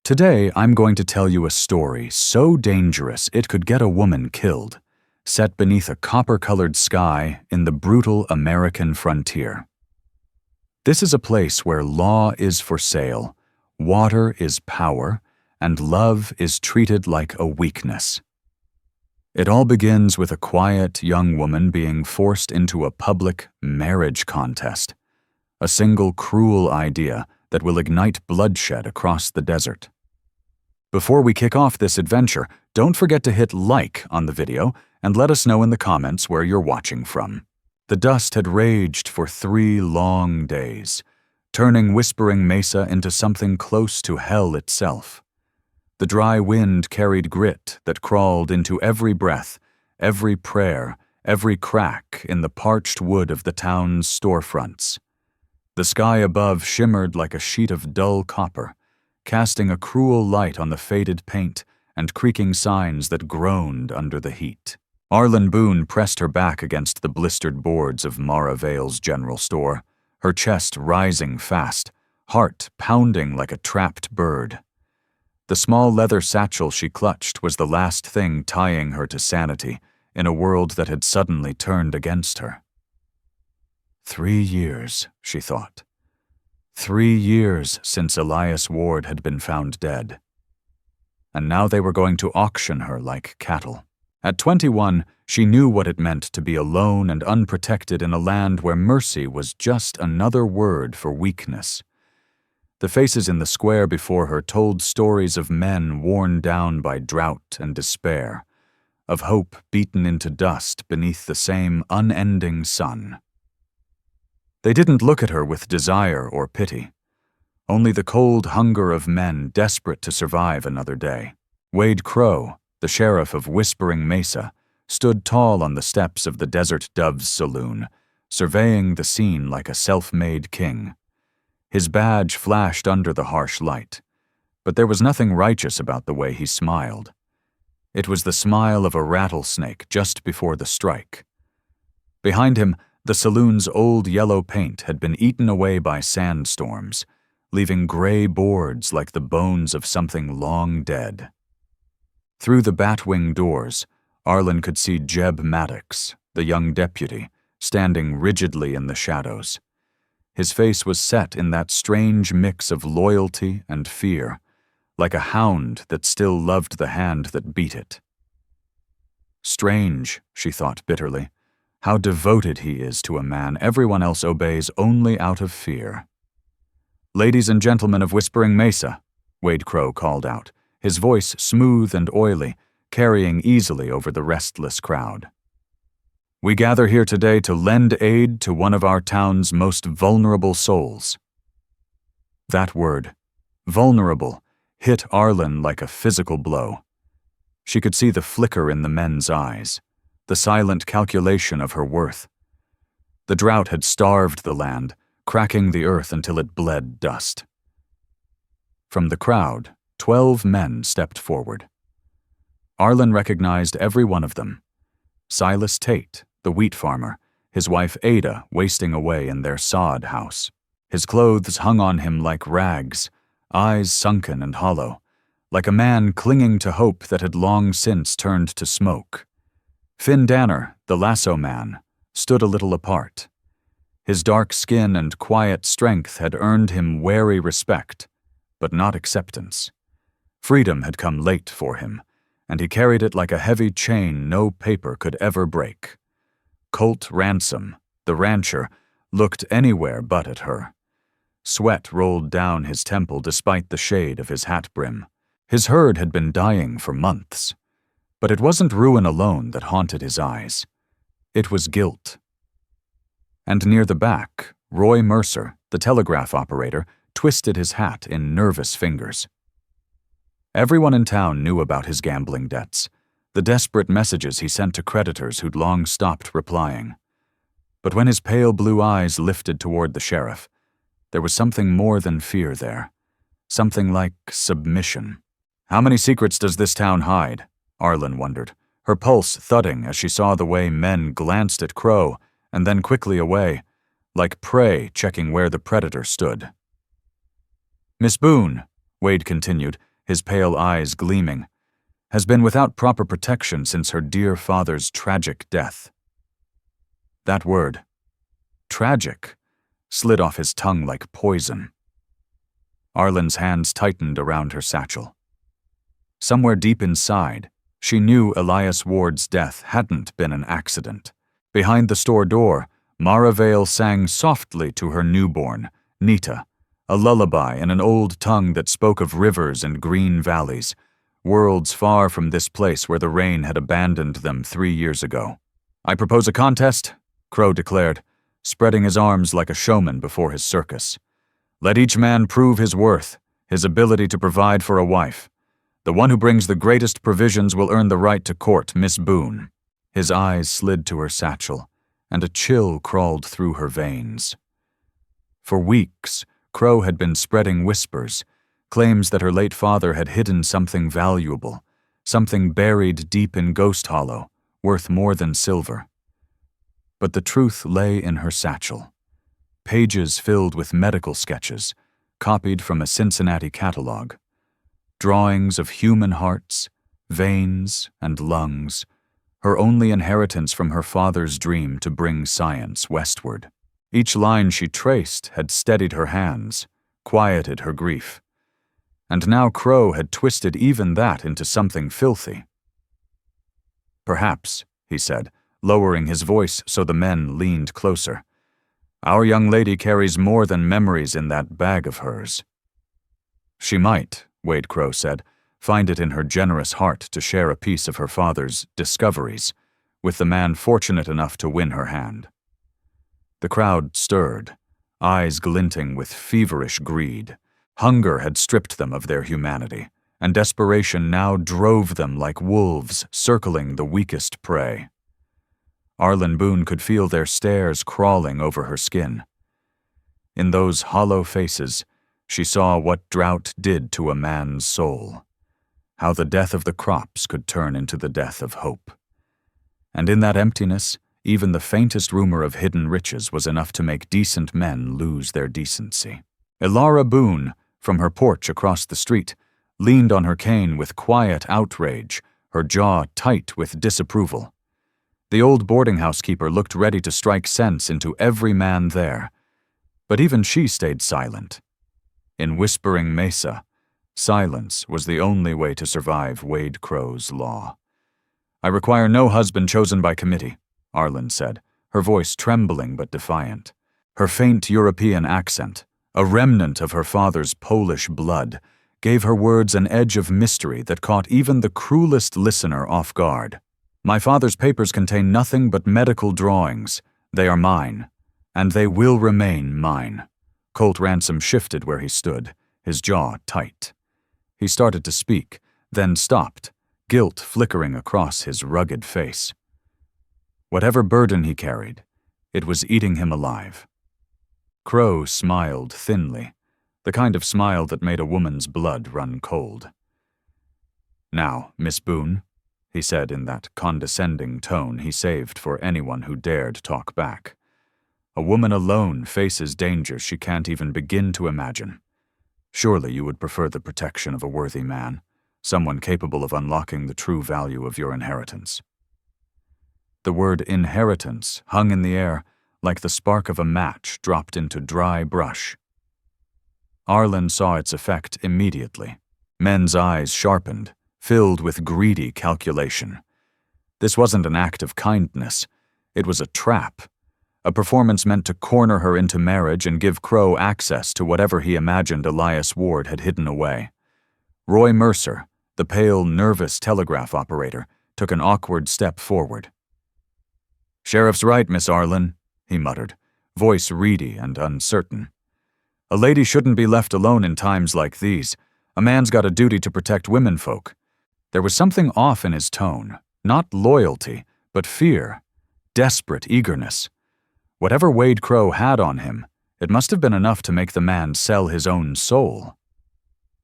Today, I'm going to tell you a story so dangerous it could get a woman killed, set beneath a copper-colored sky in the brutal American frontier. This is a place where law is for sale, water is power, and love is treated like a weakness. It all begins with a quiet young woman being forced into a public marriage contest, a single cruel idea that will ignite bloodshed across the desert. Before we kick off this adventure, don't forget to hit like on the video and let us know in the comments where you're watching from. The dust had raged for 3 long days, turning Whispering Mesa into something close to hell itself. The dry wind carried grit that crawled into every breath, every prayer, every crack in the parched wood of the town's storefronts. The sky above shimmered like a sheet of dull copper, casting a cruel light on the faded paint and creaking signs that groaned under the heat. Arlen Boone pressed her back against the blistered boards of Mara Vale's general store, her chest rising fast, heart pounding like a trapped bird. The small leather satchel she clutched was the last thing tying her to sanity in a world that had suddenly turned against her. 3 years, she thought. 3 years since Elias Ward had been found dead. And now they were going to auction her like cattle. At 21, she knew what it meant to be alone and unprotected in a land where mercy was just another word for weakness. The faces in the square before her told stories of men worn down by drought and despair, of hope beaten into dust beneath the same unending sun. They didn't look at her with desire or pity, only the cold hunger of men desperate to survive another day. Wade Crow, the sheriff of Whispering Mesa, stood tall on the steps of the Desert Dove's saloon, surveying the scene like a self-made king. His badge flashed under the harsh light, but there was nothing righteous about the way he smiled. It was the smile of a rattlesnake just before the strike. Behind him, the saloon's old yellow paint had been eaten away by sandstorms, leaving gray boards like the bones of something long dead. Through the batwing doors, Arlen could see Jeb Maddox, the young deputy, standing rigidly in the shadows. His face was set in that strange mix of loyalty and fear, like a hound that still loved the hand that beat it. Strange, she thought bitterly, how devoted he is to a man everyone else obeys only out of fear. "Ladies and gentlemen of Whispering Mesa," Wade Crow called out, his voice smooth and oily, carrying easily over the restless crowd. "We gather here today to lend aid to one of our town's most vulnerable souls." That word, vulnerable, hit Arlen like a physical blow. She could see the flicker in the men's eyes, the silent calculation of her worth. The drought had starved the land, cracking the earth until it bled dust. From the crowd, 12 men stepped forward. Arlen recognized every one of them. Silas Tate, the wheat farmer, his wife Ada wasting away in their sod house. His clothes hung on him like rags, eyes sunken and hollow, like a man clinging to hope that had long since turned to smoke. Finn Danner, the lasso man, stood a little apart. His dark skin and quiet strength had earned him wary respect, but not acceptance. Freedom had come late for him, and he carried it like a heavy chain no paper could ever break. Colt Ransom, the rancher, looked anywhere but at her. Sweat rolled down his temple despite the shade of his hat brim. His herd had been dying for months. But it wasn't ruin alone that haunted his eyes. It was guilt. And near the back, Roy Mercer, the telegraph operator, twisted his hat in nervous fingers. Everyone in town knew about his gambling debts, the desperate messages he sent to creditors who'd long stopped replying. But when his pale blue eyes lifted toward the sheriff, there was something more than fear there, something like submission. "How many secrets does this town hide?" Arlen wondered, her pulse thudding as she saw the way men glanced at Crow and then quickly away, like prey checking where the predator stood. "Miss Boone," Wade continued, his pale eyes gleaming, has been without proper protection since her dear father's tragic death. That word, tragic, slid off his tongue like poison. Arlen's hands tightened around her satchel. Somewhere deep inside, she knew Elias Ward's death hadn't been an accident. Behind the store door, Mara Vale sang softly to her newborn, Nita, a lullaby in an old tongue that spoke of rivers and green valleys, worlds far from this place where the rain had abandoned them 3 years ago. "I propose a contest," Crow declared, spreading his arms like a showman before his circus. "Let each man prove his worth, his ability to provide for a wife. The one who brings the greatest provisions will earn the right to court Miss Boone." His eyes slid to her satchel, and a chill crawled through her veins. For weeks, Crow had been spreading whispers, claims that her late father had hidden something valuable, something buried deep in Ghost Hollow, worth more than silver. But the truth lay in her satchel. Pages filled with medical sketches, copied from a Cincinnati catalog. Drawings of human hearts, veins, and lungs, her only inheritance from her father's dream to bring science westward. Each line she traced had steadied her hands, quieted her grief. And now Crow had twisted even that into something filthy. "Perhaps," he said, lowering his voice so the men leaned closer, "our young lady carries more than memories in that bag of hers." "She might," Wade Crow said, "find it in her generous heart to share a piece of her father's discoveries with the man fortunate enough to win her hand." The crowd stirred, eyes glinting with feverish greed. Hunger had stripped them of their humanity, and desperation now drove them like wolves circling the weakest prey. Arlen Boone could feel their stares crawling over her skin. In those hollow faces, she saw what drought did to a man's soul, how the death of the crops could turn into the death of hope. And in that emptiness, even the faintest rumor of hidden riches was enough to make decent men lose their decency. Elara Boone, from her porch across the street, leaned on her cane with quiet outrage, her jaw tight with disapproval. The old boarding house keeper looked ready to strike sense into every man there, but even she stayed silent. In Whispering Mesa, silence was the only way to survive Wade Crow's law. "I require no husband chosen by committee," Arlen said, her voice trembling but defiant. Her faint European accent, a remnant of her father's Polish blood, gave her words an edge of mystery that caught even the cruelest listener off guard. "My father's papers contain nothing but medical drawings. They are mine, and they will remain mine." Colt Ransom shifted where he stood, his jaw tight. He started to speak, then stopped, guilt flickering across his rugged face. Whatever burden he carried, it was eating him alive. Crow smiled thinly, the kind of smile that made a woman's blood run cold. "Now, Miss Boone," he said in that condescending tone he saved for anyone who dared talk back. "A woman alone faces dangers she can't even begin to imagine. Surely you would prefer the protection of a worthy man, someone capable of unlocking the true value of your inheritance." The word inheritance hung in the air like the spark of a match dropped into dry brush. Arlen saw its effect immediately. Men's eyes sharpened, filled with greedy calculation. This wasn't an act of kindness. It was a trap. A performance meant to corner her into marriage and give Crow access to whatever he imagined Elias Ward had hidden away. Roy Mercer, the pale, nervous telegraph operator, took an awkward step forward. "Sheriff's right, Miss Arlen," he muttered, voice reedy and uncertain. "A lady shouldn't be left alone in times like these. A man's got a duty to protect womenfolk." There was something off in his tone, not loyalty, but fear, desperate eagerness. Whatever Wade Crow had on him, it must have been enough to make the man sell his own soul.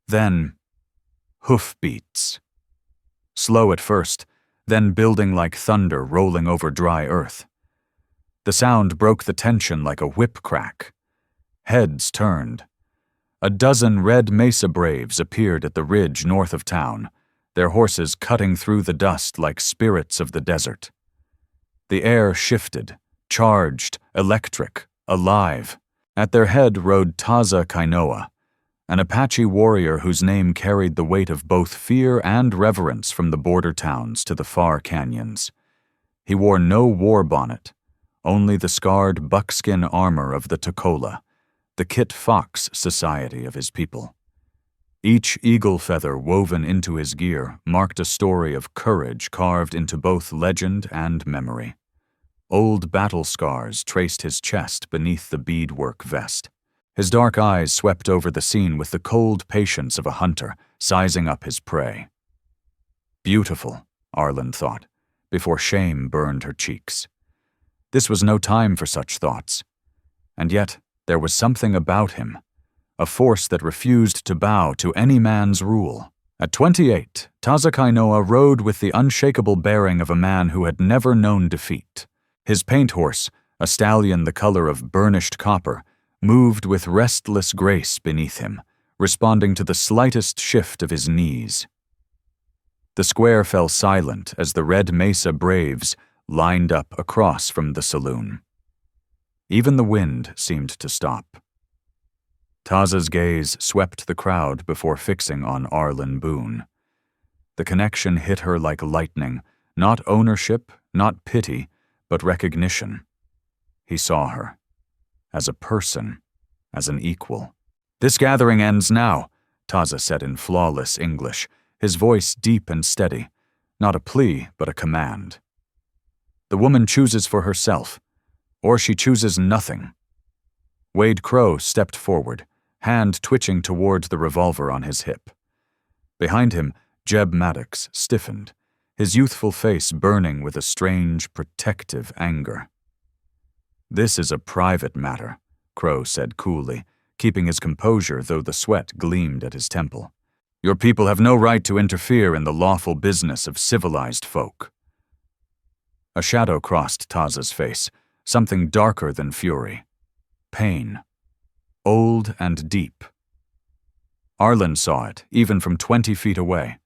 Then, hoofbeats. Slow at first, then building like thunder rolling over dry earth. The sound broke the tension like a whip crack. Heads turned. A dozen Red Mesa Braves appeared at the ridge north of town, their horses cutting through the dust like spirits of the desert. The air shifted, charged, electric, alive. At their head rode Taza Kainoa, an Apache warrior whose name carried the weight of both fear and reverence from the border towns to the far canyons. He wore no war bonnet, only the scarred buckskin armor of the Tocola, the Kit Fox society of his people. Each eagle feather woven into his gear marked a story of courage carved into both legend and memory. Old battle scars traced his chest beneath the beadwork vest. His dark eyes swept over the scene with the cold patience of a hunter sizing up his prey. Beautiful, Arlen thought, before shame burned her cheeks. This was no time for such thoughts. And yet, there was something about him, a force that refused to bow to any man's rule. At 28, Taza Kainoa rode with the unshakable bearing of a man who had never known defeat. His paint horse, a stallion the color of burnished copper, moved with restless grace beneath him, responding to the slightest shift of his knees. The square fell silent as the Red Mesa Braves lined up across from the saloon. Even the wind seemed to stop. Taza's gaze swept the crowd before fixing on Arlen Boone. The connection hit her like lightning, not ownership, not pity, but recognition. He saw her. As a person, as an equal. "This gathering ends now," Taza said in flawless English, his voice deep and steady, not a plea but a command. The woman chooses for herself, or she chooses nothing. Wade Crow stepped forward, hand twitching toward the revolver on his hip. Behind him, Jeb Maddox stiffened, his youthful face burning with a strange, protective anger. "This is a private matter," Crow said coolly, keeping his composure though the sweat gleamed at his temple. "Your people have no right to interfere in the lawful business of civilized folk." A shadow crossed Taza's face, something darker than fury. Pain. Old and deep. Arlen saw it, even from 20 feet away.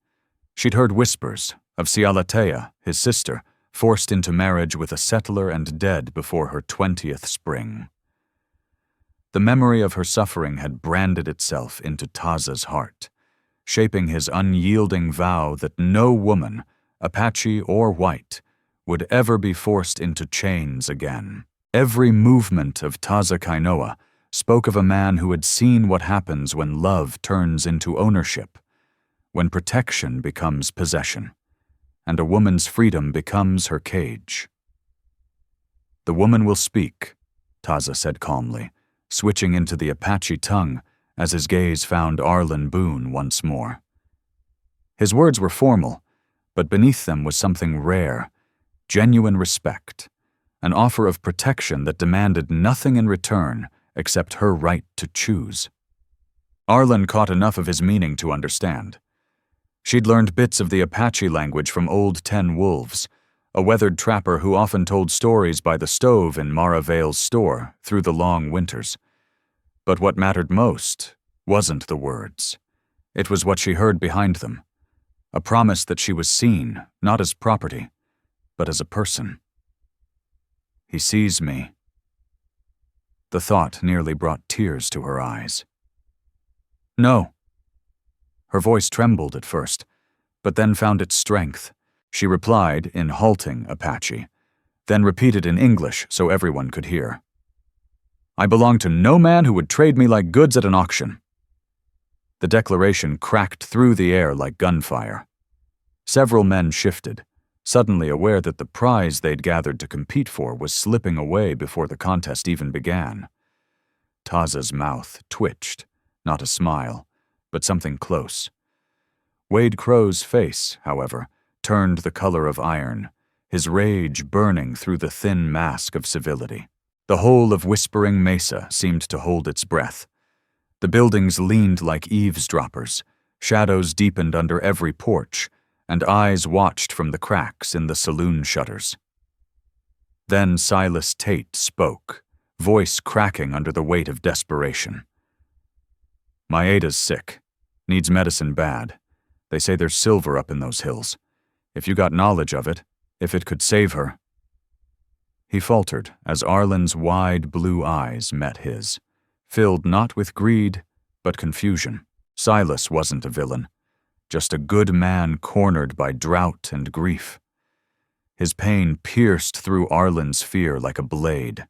She'd heard whispers of Cialatea, his sister, forced into marriage with a settler and dead before her 20th spring. The memory of her suffering had branded itself into Taza's heart, shaping his unyielding vow that no woman, Apache or white, would ever be forced into chains again. Every movement of Taza Kainoa spoke of a man who had seen what happens when love turns into ownership, when protection becomes possession, and a woman's freedom becomes her cage. "The woman will speak," Taza said calmly, switching into the Apache tongue as his gaze found Arlen Boone once more. His words were formal, but beneath them was something rare, genuine respect, an offer of protection that demanded nothing in return except her right to choose. Arlen caught enough of his meaning to understand. She'd learned bits of the Apache language from old 10 Wolves, a weathered trapper who often told stories by the stove in Mara Vale's store through the long winters. But what mattered most wasn't the words. It was what she heard behind them, a promise that she was seen, not as property, but as a person. "He sees me." The thought nearly brought tears to her eyes. "No." Her voice trembled at first, but then found its strength. She replied in halting Apache, then repeated in English so everyone could hear. "I belong to no man who would trade me like goods at an auction." The declaration cracked through the air like gunfire. Several men shifted, suddenly aware that the prize they'd gathered to compete for was slipping away before the contest even began. Taza's mouth twitched, not a smile, but something close. Wade Crow's face, however, turned the color of iron, his rage burning through the thin mask of civility. The whole of Whispering Mesa seemed to hold its breath. The buildings leaned like eavesdroppers, shadows deepened under every porch, and eyes watched from the cracks in the saloon shutters. Then Silas Tate spoke, voice cracking under the weight of desperation. Maeda's sick. Needs medicine bad. They say there's silver up in those hills. If you got knowledge of it, if it could save her." He faltered as Arlen's wide blue eyes met his, filled not with greed, but confusion. Silas wasn't a villain, just a good man cornered by drought and grief. His pain pierced through Arlen's fear like a blade.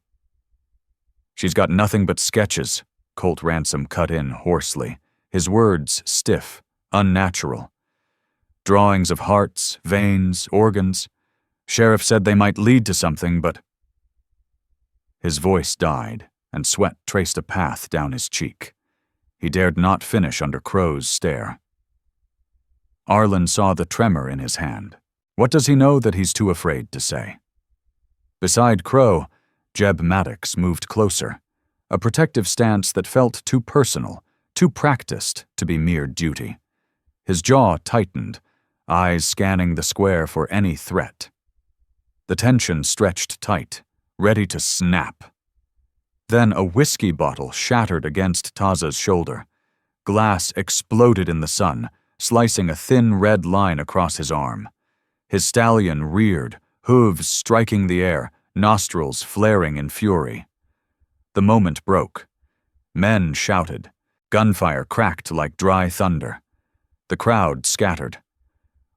"She's got nothing but sketches," Colt Ransom cut in hoarsely, his words stiff, unnatural. "Drawings of hearts, veins, organs. Sheriff said they might lead to something, but—" His voice died, and sweat traced a path down his cheek. He dared not finish under Crow's stare. Arlen saw the tremor in his hand. What does he know that he's too afraid to say? Beside Crow, Jeb Maddox moved closer, a protective stance that felt too personal, too practiced to be mere duty. His jaw tightened, eyes scanning the square for any threat. The tension stretched tight, ready to snap. Then a whiskey bottle shattered against Taza's shoulder. Glass exploded in the sun, slicing a thin red line across his arm. His stallion reared, hooves striking the air, nostrils flaring in fury. The moment broke. Men shouted. Gunfire cracked like dry thunder. The crowd scattered.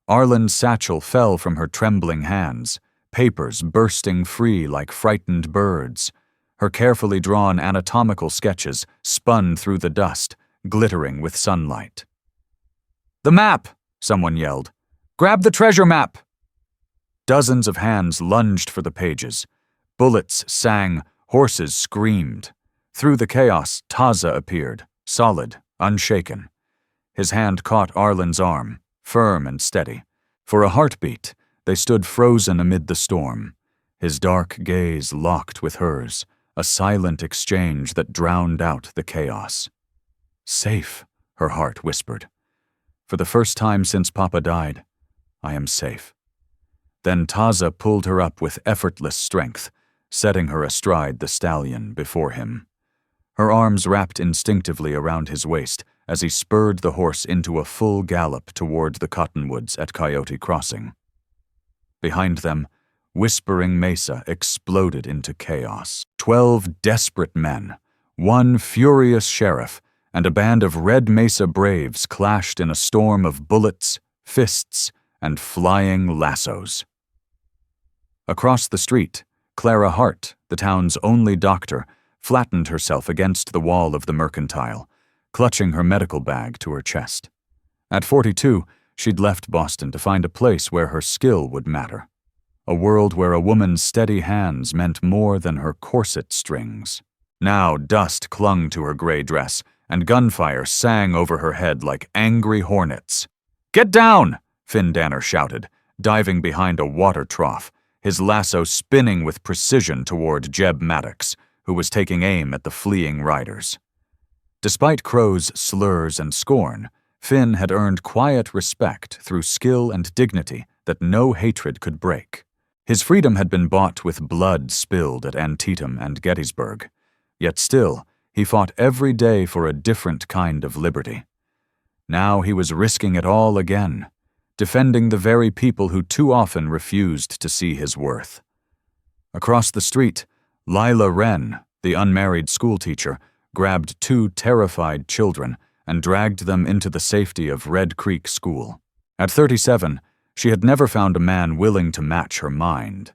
Arlen's satchel fell from her trembling hands, papers bursting free like frightened birds. Her carefully drawn anatomical sketches spun through the dust, glittering with sunlight. "The map!" someone yelled. "Grab the treasure map!" Dozens of hands lunged for the pages. Bullets sang, horses screamed. Through the chaos, Taza appeared, solid, unshaken. His hand caught Arlen's arm, firm and steady. For a heartbeat, they stood frozen amid the storm, his dark gaze locked with hers, a silent exchange that drowned out the chaos. "Safe," her heart whispered. "For the first time since Papa died, I am safe." Then Taza pulled her up with effortless strength, setting her astride the stallion before him. Her arms wrapped instinctively around his waist as he spurred the horse into a full gallop toward the cottonwoods at Coyote Crossing. Behind them, Whispering Mesa exploded into chaos. 12 desperate men, one furious sheriff, and a band of Red Mesa braves clashed in a storm of bullets, fists, and flying lassos. Across the street, Clara Hart, the town's only doctor, flattened herself against the wall of the Mercantile, clutching her medical bag to her chest. At 42, she'd left Boston to find a place where her skill would matter. A world where a woman's steady hands meant more than her corset strings. Now dust clung to her gray dress, and gunfire sang over her head like angry hornets. "Get down!" Finn Danner shouted, diving behind a water trough, his lasso spinning with precision toward Jeb Maddox, who was taking aim at the fleeing riders. Despite Crow's slurs and scorn, Finn had earned quiet respect through skill and dignity that no hatred could break. His freedom had been bought with blood spilled at Antietam and Gettysburg, yet still, he fought every day for a different kind of liberty. Now he was risking it all again, defending the very people who too often refused to see his worth. Across the street, Lila Wren, the unmarried schoolteacher, grabbed 2 terrified children and dragged them into the safety of Red Creek School. At 37, she had never found a man willing to match her mind,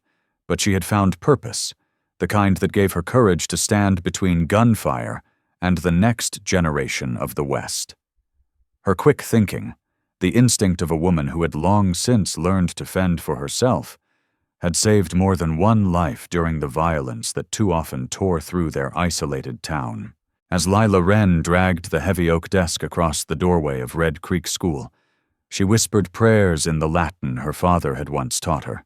but she had found purpose, the kind that gave her courage to stand between gunfire and the next generation of the West. Her quick thinking, the instinct of a woman who had long since learned to fend for herself, had saved more than one life during the violence that too often tore through their isolated town. As Lila Wren dragged the heavy oak desk across the doorway of Red Creek School, she whispered prayers in the Latin her father had once taught her,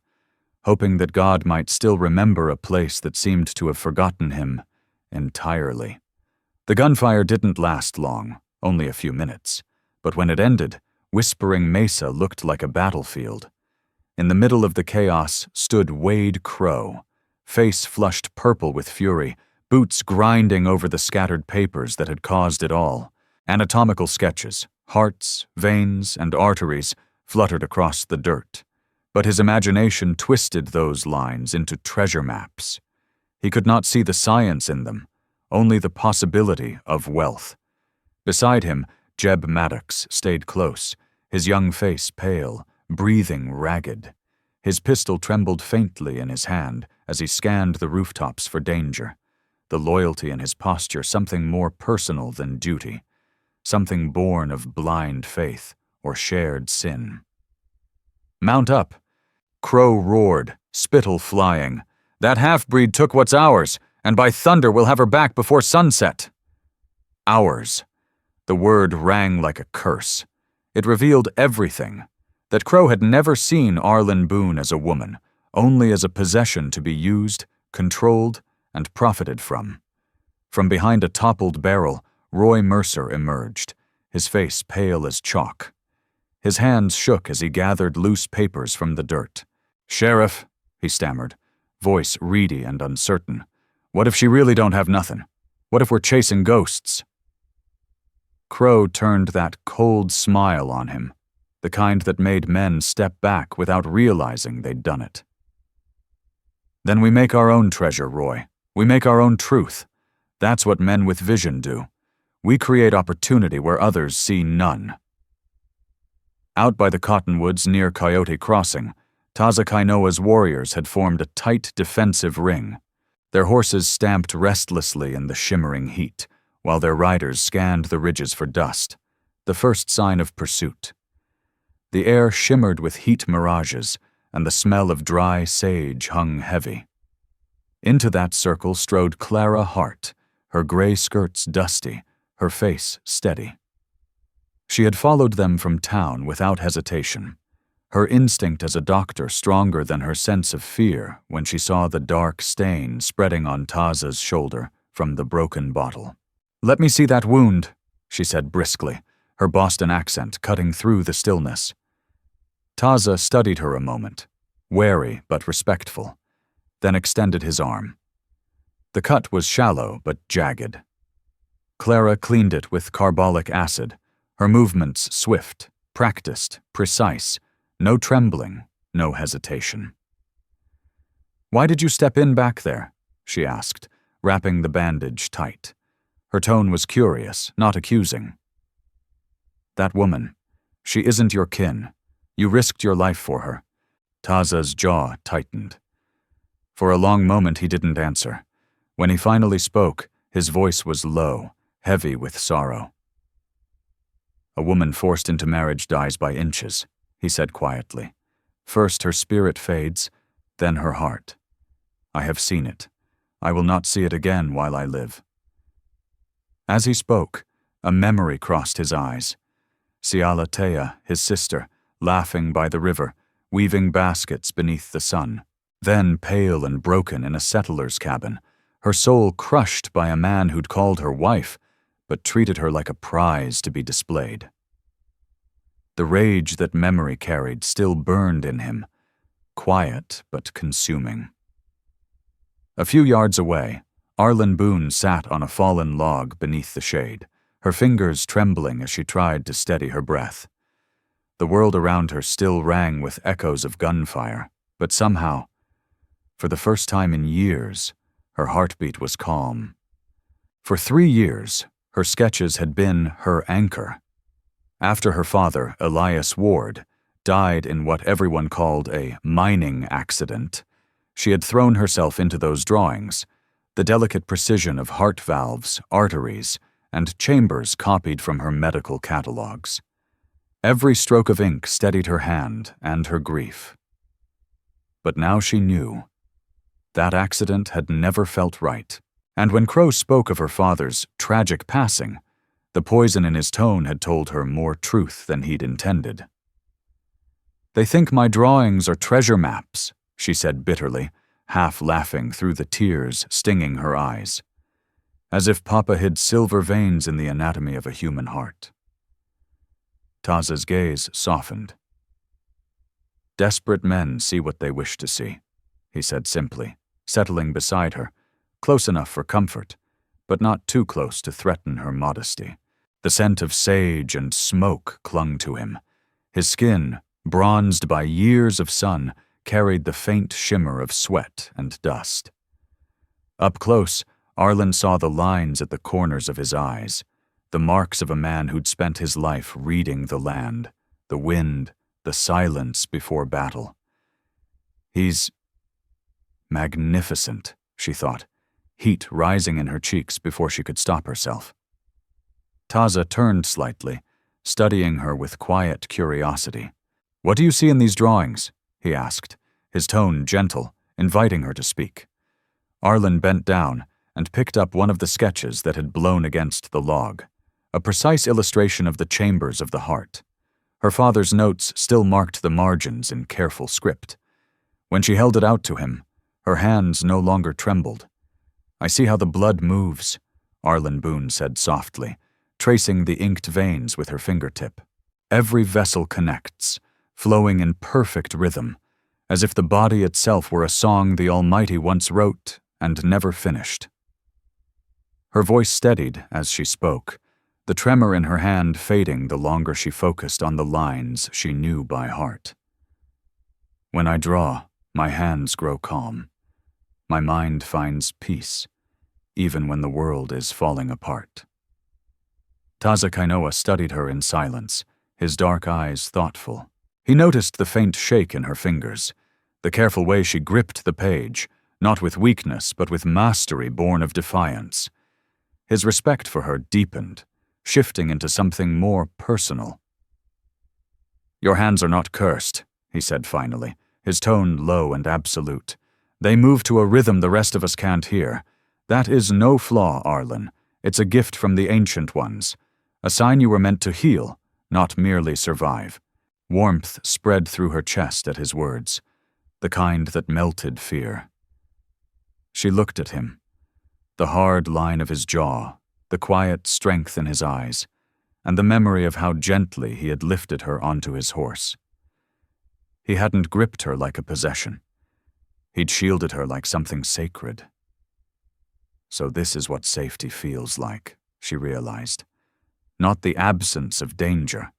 hoping that God might still remember a place that seemed to have forgotten him entirely. The gunfire didn't last long, only a few minutes, but when it ended, Whispering Mesa looked like a battlefield. In the middle of the chaos stood Wade Crow, face flushed purple with fury, boots grinding over the scattered papers that had caused it all, Anatomical sketches, hearts, veins, and arteries fluttered across the dirt, but his imagination twisted those lines into treasure maps. He could not see the science in them, only the possibility of wealth. Beside him, Jeb Maddox stayed close, his young face pale, breathing ragged. His pistol trembled faintly in his hand as he scanned the rooftops for danger, the loyalty in his posture something more personal than duty, something born of blind faith or shared sin. "Mount up!" Crow roared, spittle flying. "That half-breed took what's ours, and by thunder we'll have her back before sunset." Ours. The word rang like a curse. It revealed everything. That Crow had never seen Arlen Boone as a woman, only as a possession to be used, controlled, and profited from. From behind a toppled barrel, Roy Mercer emerged, his face pale as chalk. His hands shook as he gathered loose papers from the dirt. "Sheriff," he stammered, voice reedy and uncertain, "what if she really don't have nothing? What if we're chasing ghosts?" Crow turned that cold smile on him, the kind that made men step back without realizing they'd done it. "Then we make our own treasure, Roy. We make our own truth. That's what men with vision do. We create opportunity where others see none." Out by the cottonwoods near Coyote Crossing, Taza Kainoa's warriors had formed a tight defensive ring. Their horses stamped restlessly in the shimmering heat, while their riders scanned the ridges for dust, the first sign of pursuit. The air shimmered with heat mirages, and the smell of dry sage hung heavy. Into that circle strode Clara Hart, her gray skirts dusty, her face steady. She had followed them from town without hesitation, her instinct as a doctor stronger than her sense of fear when she saw the dark stain spreading on Taza's shoulder from the broken bottle. "Let me see that wound," she said briskly, her Boston accent cutting through the stillness. Taza studied her a moment, wary but respectful, then extended his arm. The cut was shallow but jagged. Clara cleaned it with carbolic acid, her movements swift, practiced, precise, no trembling, no hesitation. "Why did you step in back there?" she asked, wrapping the bandage tight. Her tone was curious, not accusing. "That woman, she isn't your kin. You risked your life for her." Taza's jaw tightened. For a long moment he didn't answer. When he finally spoke, his voice was low, heavy with sorrow. "A woman forced into marriage dies by inches," he said quietly. "First her spirit fades, then her heart. I have seen it. I will not see it again while I live." As he spoke, a memory crossed his eyes. Sialatea, his sister, laughing by the river, weaving baskets beneath the sun, then pale and broken in a settler's cabin, her soul crushed by a man who'd called her wife, but treated her like a prize to be displayed. The rage that memory carried still burned in him, quiet but consuming. A few yards away, Arlen Boone sat on a fallen log beneath the shade, her fingers trembling as she tried to steady her breath. The world around her still rang with echoes of gunfire, but somehow, for the first time in years, her heartbeat was calm. For 3 years, her sketches had been her anchor. After her father, Elias Ward, died in what everyone called a mining accident, she had thrown herself into those drawings, the delicate precision of heart valves, arteries, and chambers copied from her medical catalogs. Every stroke of ink steadied her hand and her grief. But now she knew. That accident had never felt right, and when Crow spoke of her father's tragic passing, the poison in his tone had told her more truth than he'd intended. "They think my drawings are treasure maps," she said bitterly, half laughing through the tears stinging her eyes, as if Papa hid silver veins in the anatomy of a human heart. Taza's gaze softened. "Desperate men see what they wish to see," he said simply, settling beside her, close enough for comfort, but not too close to threaten her modesty. The scent of sage and smoke clung to him. His skin, bronzed by years of sun, carried the faint shimmer of sweat and dust. Up close, Arlen saw the lines at the corners of his eyes, the marks of a man who'd spent his life reading the land, the wind, the silence before battle. He's magnificent, she thought, heat rising in her cheeks before she could stop herself. Taza turned slightly, studying her with quiet curiosity. "What do you see in these drawings?" he asked, his tone gentle, inviting her to speak. Arlen bent down and picked up one of the sketches that had blown against the log, a precise illustration of the chambers of the heart. Her father's notes still marked the margins in careful script. When she held it out to him, her hands no longer trembled. "I see how the blood moves," Arlen Boone said softly, tracing the inked veins with her fingertip. "Every vessel connects, flowing in perfect rhythm, as if the body itself were a song the Almighty once wrote and never finished." Her voice steadied as she spoke, the tremor in her hand fading the longer she focused on the lines she knew by heart. "When I draw, my hands grow calm. My mind finds peace, even when the world is falling apart." Taza Kainoa studied her in silence, his dark eyes thoughtful. He noticed the faint shake in her fingers, the careful way she gripped the page, not with weakness but with mastery born of defiance. His respect for her deepened, shifting into something more personal. "Your hands are not cursed," he said finally, his tone low and absolute. "They move to a rhythm the rest of us can't hear. That is no flaw, Arlen. It's a gift from the ancient ones. A sign you were meant to heal, not merely survive." Warmth spread through her chest at his words, the kind that melted fear. She looked at him, the hard line of his jaw, the quiet strength in his eyes, and the memory of how gently he had lifted her onto his horse. He hadn't gripped her like a possession. He'd shielded her like something sacred. So this is what safety feels like, she realized. Not the absence of danger,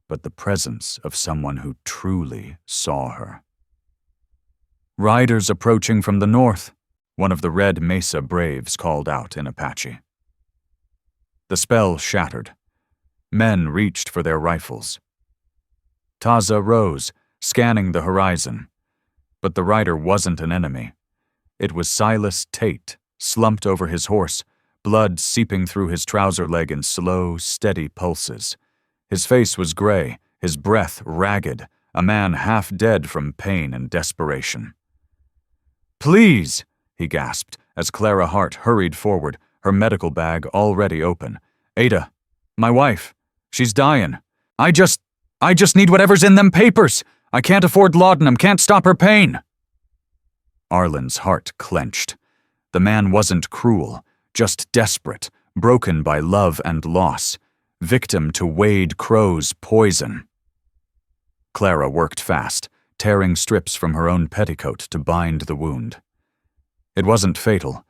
but the presence of someone who truly saw her. "Riders approaching from the north," one of the Red Mesa braves called out in Apache. The spell shattered. Men reached for their rifles. Taza rose, scanning the horizon. But the rider wasn't an enemy. It was Silas Tate, slumped over his horse, blood seeping through his trouser leg in slow, steady pulses. His face was gray, his breath ragged, a man half dead from pain and desperation. "Please!" he gasped as Clara Hart hurried forward, her medical bag already open. "Ada, my wife, she's dying. I just need whatever's in them papers. I can't afford laudanum, can't stop her pain." Arlen's heart clenched. The man wasn't cruel, just desperate, broken by love and loss, victim to Wade Crow's poison. Clara worked fast, tearing strips from her own petticoat to bind the wound. It wasn't fatal,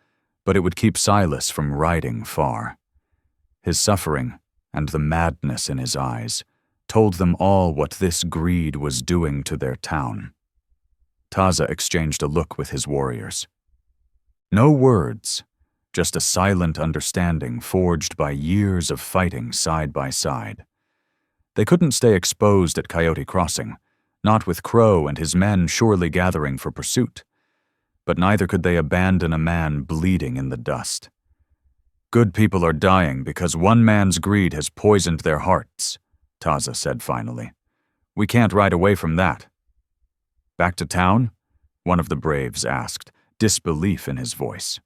but it would keep Silas from riding far. His suffering, and the madness in his eyes, told them all what this greed was doing to their town. Taza exchanged a look with his warriors. No words, just a silent understanding forged by years of fighting side by side. They couldn't stay exposed at Coyote Crossing, not with Crow and his men surely gathering for pursuit. But neither could they abandon a man bleeding in the dust. "Good people are dying because one man's greed has poisoned their hearts," Taza said finally. "We can't ride away from that." "Back to town?" one of the braves asked, disbelief in his voice.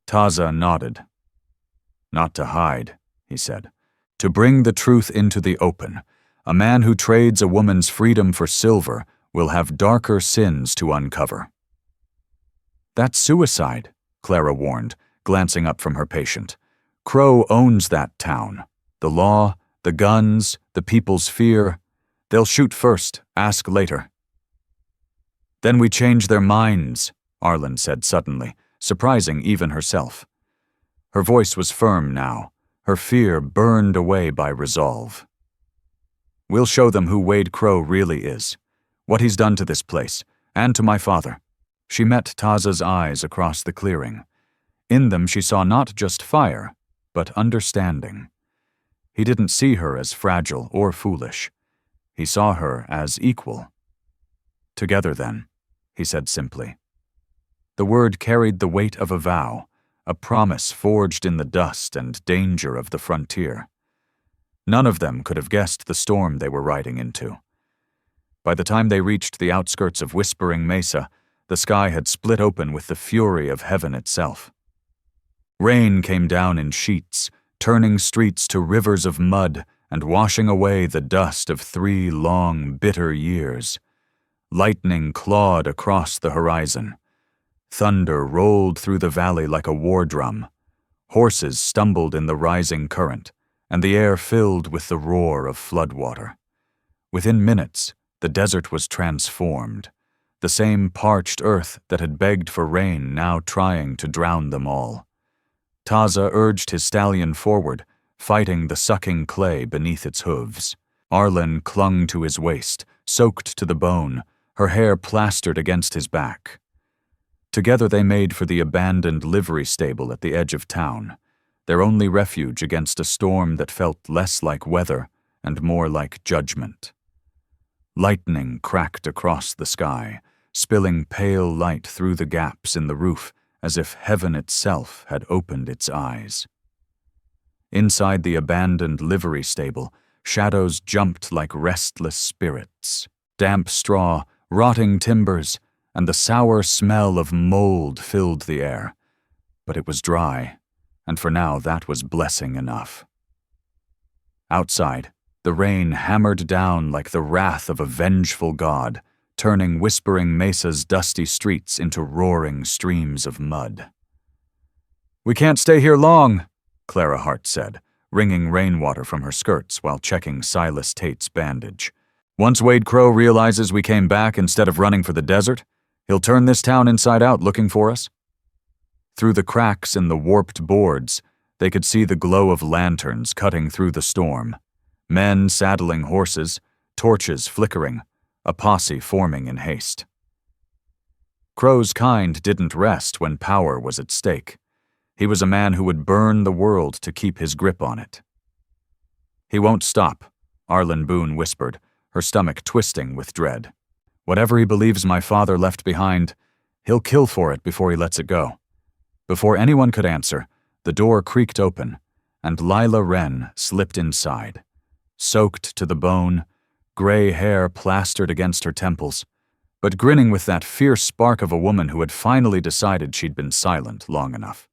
Taza nodded. "Not to hide," he said. "To bring the truth into the open. A man who trades a woman's freedom for silver will have darker sins to uncover." "That's suicide," Clara warned, glancing up from her patient. "Crow owns that town. The law, the guns, the people's fear. They'll shoot first, ask later." "Then we change their minds," Arlen said suddenly, surprising even herself. Her voice was firm now, her fear burned away by resolve. "We'll show them who Wade Crow really is, what he's done to this place, and to my father." She met Taza's eyes across the clearing. In them she saw not just fire, but understanding. He didn't see her as fragile or foolish. He saw her as equal. "Together, then," he said simply. The word carried the weight of a vow, a promise forged in the dust and danger of the frontier. None of them could have guessed the storm they were riding into. By the time they reached the outskirts of Whispering Mesa, the sky had split open with the fury of heaven itself. Rain came down in sheets, turning streets to rivers of mud and washing away the dust of 3 long, bitter years. Lightning clawed across the horizon. Thunder rolled through the valley like a war drum. Horses stumbled in the rising current, and the air filled with the roar of floodwater. Within minutes, the desert was transformed, the same parched earth that had begged for rain now trying to drown them all. Taza urged his stallion forward, fighting the sucking clay beneath its hooves. Arlen clung to his waist, soaked to the bone, her hair plastered against his back. Together they made for the abandoned livery stable at the edge of town, their only refuge against a storm that felt less like weather and more like judgment. Lightning cracked across the sky, spilling pale light through the gaps in the roof as if heaven itself had opened its eyes. Inside the abandoned livery stable, shadows jumped like restless spirits. Damp straw, rotting timbers, and the sour smell of mold filled the air. But it was dry, and for now that was blessing enough. Outside, the rain hammered down like the wrath of a vengeful god, turning Whispering Mesa's dusty streets into roaring streams of mud. "We can't stay here long," Clara Hart said, wringing rainwater from her skirts while checking Silas Tate's bandage. "Once Wade Crow realizes we came back instead of running for the desert, he'll turn this town inside out looking for us." Through the cracks in the warped boards, they could see the glow of lanterns cutting through the storm. Men saddling horses, torches flickering, a posse forming in haste. Crow's kind didn't rest when power was at stake. He was a man who would burn the world to keep his grip on it. "He won't stop," Arlen Boone whispered, her stomach twisting with dread. "Whatever he believes my father left behind, he'll kill for it before he lets it go." Before anyone could answer, the door creaked open, and Lila Wren slipped inside. Soaked to the bone, gray hair plastered against her temples, but grinning with that fierce spark of a woman who had finally decided she'd been silent long enough.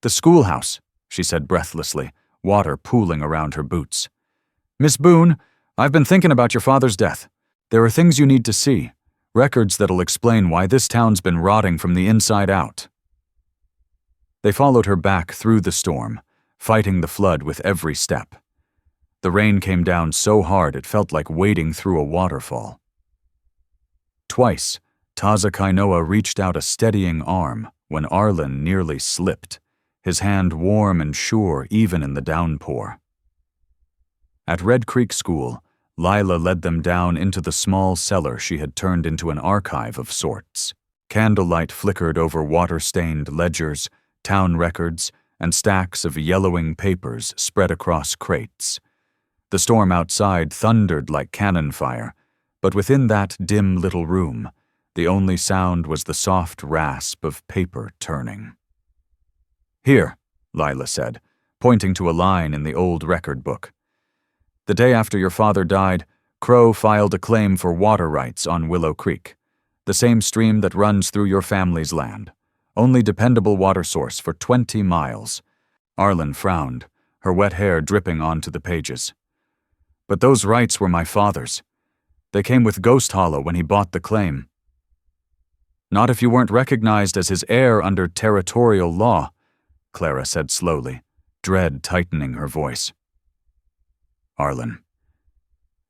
"The schoolhouse," she said breathlessly, water pooling around her boots. "Miss Boone, I've been thinking about your father's death. There are things you need to see, records that'll explain why this town's been rotting from the inside out." They followed her back through the storm, fighting the flood with every step. The rain came down so hard it felt like wading through a waterfall. Twice, Taza Kainoa reached out a steadying arm when Arlen nearly slipped, his hand warm and sure even in the downpour. At Red Creek School, Lila led them down into the small cellar she had turned into an archive of sorts. Candlelight flickered over water-stained ledgers, town records, and stacks of yellowing papers spread across crates. The storm outside thundered like cannon fire, but within that dim little room, the only sound was the soft rasp of paper turning. "Here," Lila said, pointing to a line in the old record book. "The day after your father died, Crow filed a claim for water rights on Willow Creek, the same stream that runs through your family's land. Only dependable water source for 20 miles. Arlen frowned, her wet hair dripping onto the pages. "But those rights were my father's. They came with Ghost Hollow when he bought the claim." "Not if you weren't recognized as his heir under territorial law," Clara said slowly, dread tightening her voice. "Arlen,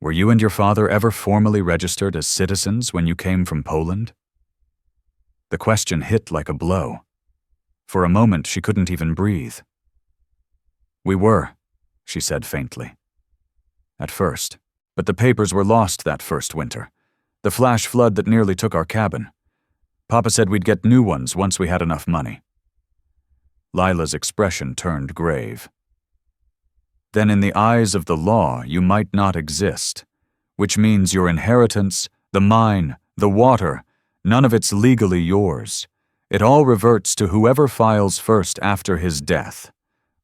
were you and your father ever formally registered as citizens when you came from Poland?" The question hit like a blow. For a moment she couldn't even breathe. We were, she said faintly. At first. But the papers were lost that first winter. The flash flood that nearly took our cabin. Papa said we'd get new ones once we had enough money. Lila's expression turned grave. Then in the eyes of the law, you might not exist, which means your inheritance, the mine, the water, none of it's legally yours. It all reverts to whoever files first after his death.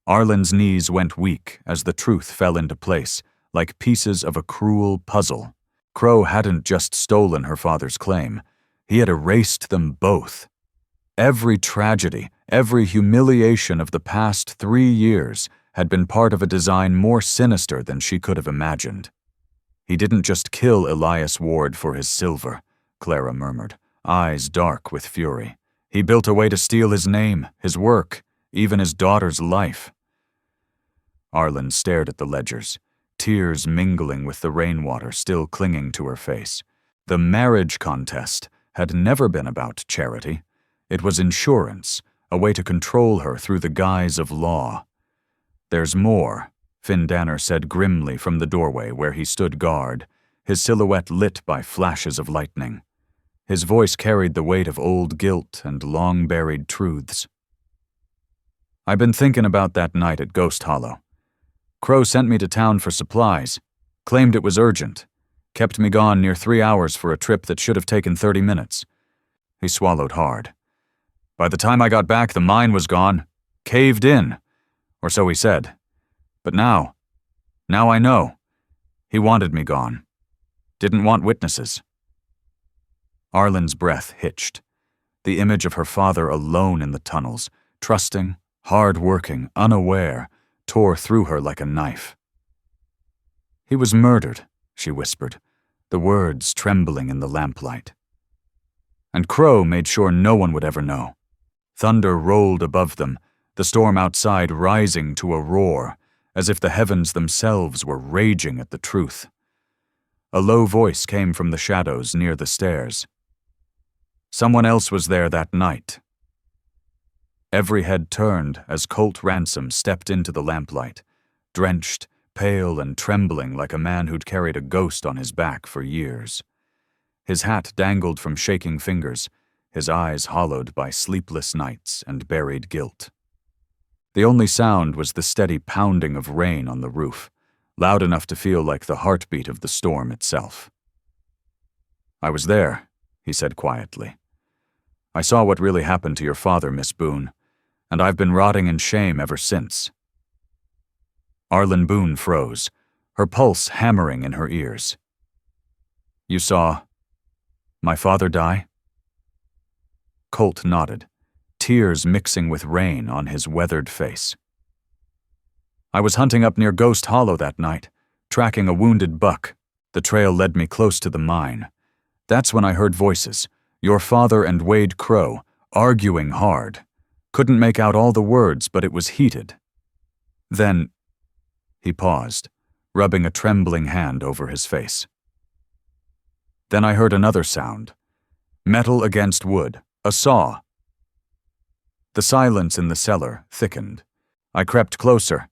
Arlen's knees went weak as the truth fell into place, like pieces of a cruel puzzle. Crow hadn't just stolen her father's claim. He had erased them both. Every tragedy, every humiliation of the past 3 years had been part of a design more sinister than she could have imagined. He didn't just kill Elias Ward for his silver, Clara murmured, eyes dark with fury. He built a way to steal his name, his work, even his daughter's life. Arlen stared at the ledgers, tears mingling with the rainwater still clinging to her face. The marriage contest had never been about charity. It was insurance, a way to control her through the guise of law. There's more, Finn Danner said grimly from the doorway where he stood guard, his silhouette lit by flashes of lightning. His voice carried the weight of old guilt and long-buried truths. I've been thinking about that night at Ghost Hollow. Crow sent me to town for supplies, claimed it was urgent, kept me gone near 3 hours for a trip that should have taken 30 minutes. He swallowed hard. By the time I got back, the mine was gone, caved in, or so he said. But now I know. He wanted me gone. Didn't want witnesses. Arlen's breath hitched. The image of her father alone in the tunnels, trusting, hard-working, unaware, tore through her like a knife. He was murdered, she whispered, the words trembling in the lamplight. And Crow made sure no one would ever know. Thunder rolled above them, the storm outside rising to a roar, as if the heavens themselves were raging at the truth. A low voice came from the shadows near the stairs. Someone else was there that night. Every head turned as Colt Ransom stepped into the lamplight, drenched, pale and trembling like a man who'd carried a ghost on his back for years. His hat dangled from shaking fingers, his eyes hollowed by sleepless nights and buried guilt. The only sound was the steady pounding of rain on the roof, loud enough to feel like the heartbeat of the storm itself. I was there, he said quietly. I saw what really happened to your father, Miss Boone, and I've been rotting in shame ever since. Arlen Boone froze, her pulse hammering in her ears. You saw my father die? Colt nodded, tears mixing with rain on his weathered face. I was hunting up near Ghost Hollow that night, tracking a wounded buck. The trail led me close to the mine. That's when I heard voices, your father and Wade Crow, arguing hard. Couldn't make out all the words, but it was heated. Then, he paused, rubbing a trembling hand over his face. Then I heard another sound. Metal against wood, a saw. The silence in the cellar thickened. I crept closer,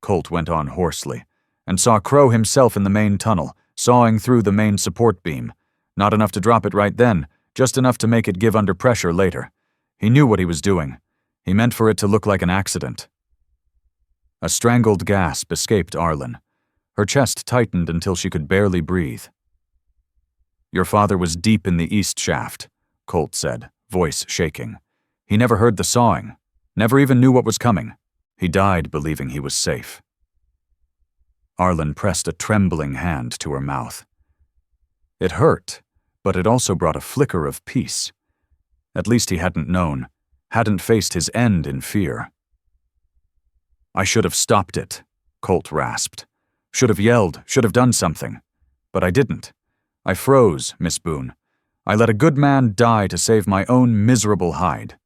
Colt went on hoarsely, and saw Crow himself in the main tunnel, sawing through the main support beam. Not enough to drop it right then, just enough to make it give under pressure later. He knew what he was doing. He meant for it to look like an accident. A strangled gasp escaped Arlen. Her chest tightened until she could barely breathe. Your father was deep in the east shaft, Colt said, voice shaking. He never heard the sawing, never even knew what was coming. He died believing he was safe. Arlen pressed a trembling hand to her mouth. It hurt, but it also brought a flicker of peace. At least he hadn't known, hadn't faced his end in fear. I should have stopped it, Colt rasped. Should have yelled, should have done something. But I didn't. I froze, Miss Boone. I let a good man die to save my own miserable hide.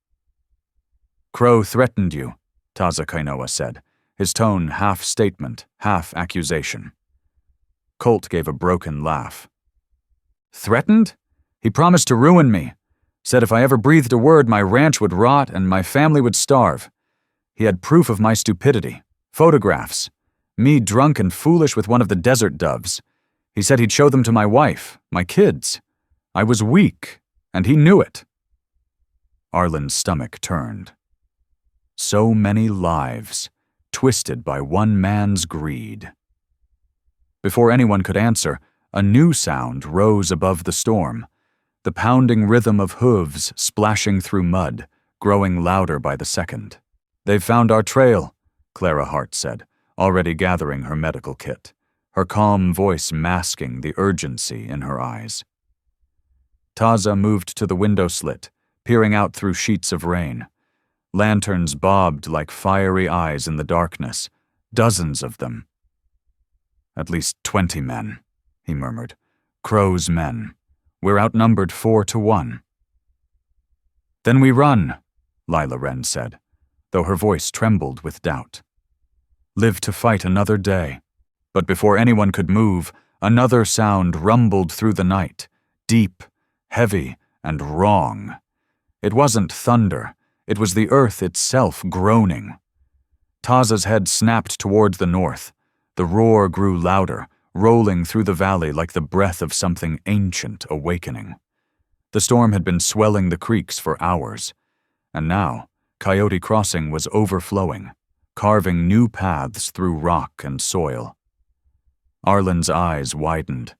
Crow threatened you, Taza Kainoa said, his tone half statement, half accusation. Colt gave a broken laugh. Threatened? He promised to ruin me. Said if I ever breathed a word, my ranch would rot and my family would starve. He had proof of my stupidity, Photographs. Me drunk and foolish with one of the desert doves. He said he'd show them to my wife, my kids. I was weak, and he knew it. Arlen's stomach turned. So many lives, twisted by one man's greed. Before anyone could answer, a new sound rose above the storm, the pounding rhythm of hooves splashing through mud, growing louder by the second. "They've found our trail," Clara Hart said, already gathering her medical kit, her calm voice masking the urgency in her eyes. Taza moved to the window slit, peering out through sheets of rain. Lanterns bobbed like fiery eyes in the darkness, dozens of them. "At least 20 men," he murmured. "Crow's men. We're outnumbered 4-1. "Then we run," Lila Wren said, though her voice trembled with doubt. "Live to fight another day." But before anyone could move, another sound rumbled through the night, deep, heavy, and wrong. It wasn't thunder, it was the earth itself groaning. Taza's head snapped toward the north. The roar grew louder, rolling through the valley like the breath of something ancient awakening. The storm had been swelling the creeks for hours, and now Coyote Crossing was overflowing, carving new paths through rock and soil. Arlen's eyes widened.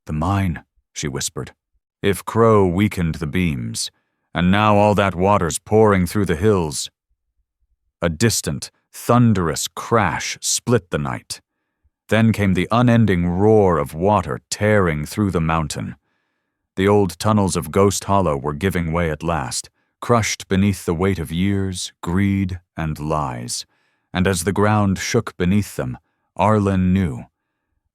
"The mine," she whispered. "If Crow weakened the beams, and now all that water's pouring through the hills." A distant, thunderous crash split the night. Then came the unending roar of water tearing through the mountain. The old tunnels of Ghost Hollow were giving way at last, crushed beneath the weight of years, greed, and lies. And as the ground shook beneath them, Arlen knew.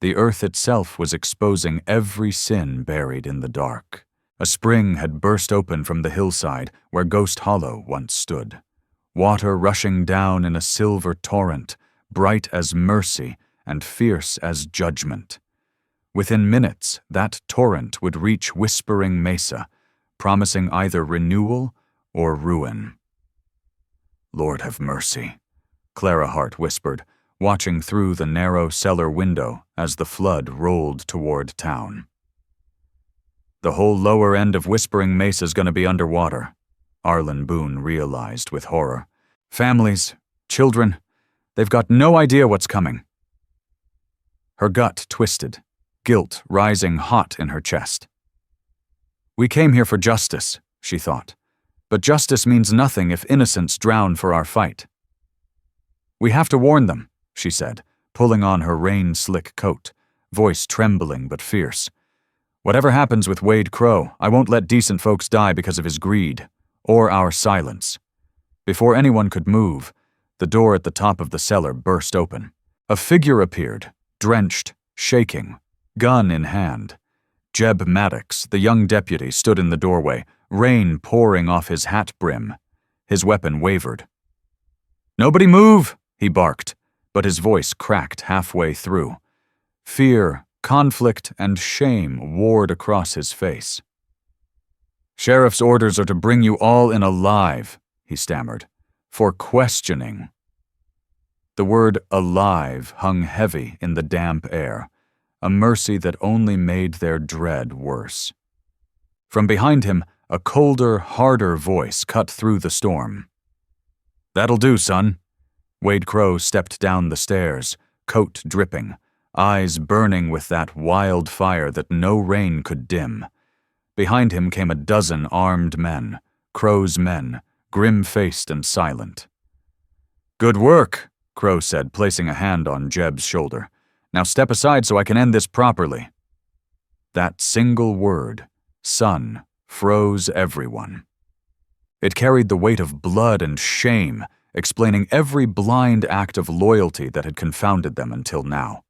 The earth itself was exposing every sin buried in the dark. A spring had burst open from the hillside where Ghost Hollow once stood. Water rushing down in a silver torrent, bright as mercy and fierce as judgment. Within minutes, that torrent would reach Whispering Mesa, promising either renewal or ruin. "Lord have mercy," Clara Hart whispered, watching through the narrow cellar window as the flood rolled toward town. "The whole lower end of Whispering Mesa's gonna be underwater," Arlen Boone realized with horror. "Families, children, they've got no idea what's coming." Her gut twisted, guilt rising hot in her chest. "We came here for justice," she thought, "but justice means nothing if innocents drown for our fight." "We have to warn them," she said, pulling on her rain-slick coat, voice trembling but fierce. "Whatever happens with Wade Crow, I won't let decent folks die because of his greed, or our silence." Before anyone could move, the door at the top of the cellar burst open. A figure appeared, drenched, shaking, gun in hand. Jeb Maddox, the young deputy, stood in the doorway, rain pouring off his hat brim. His weapon wavered. "Nobody move!" he barked, but his voice cracked halfway through. Fear, conflict, and shame warred across his face. "Sheriff's orders are to bring you all in alive," he stammered, "for questioning." The word alive hung heavy in the damp air, a mercy that only made their dread worse. From behind him, a colder, harder voice cut through the storm. "That'll do, son." Wade Crow stepped down the stairs, coat dripping, eyes burning with that wild fire that no rain could dim. Behind him came a dozen armed men, Crow's men, grim-faced and silent. "Good work," Crow said, placing a hand on Jeb's shoulder. "Now step aside so I can end this properly." That single word, son, froze everyone. It carried the weight of blood and shame, explaining every blind act of loyalty that had confounded them until now.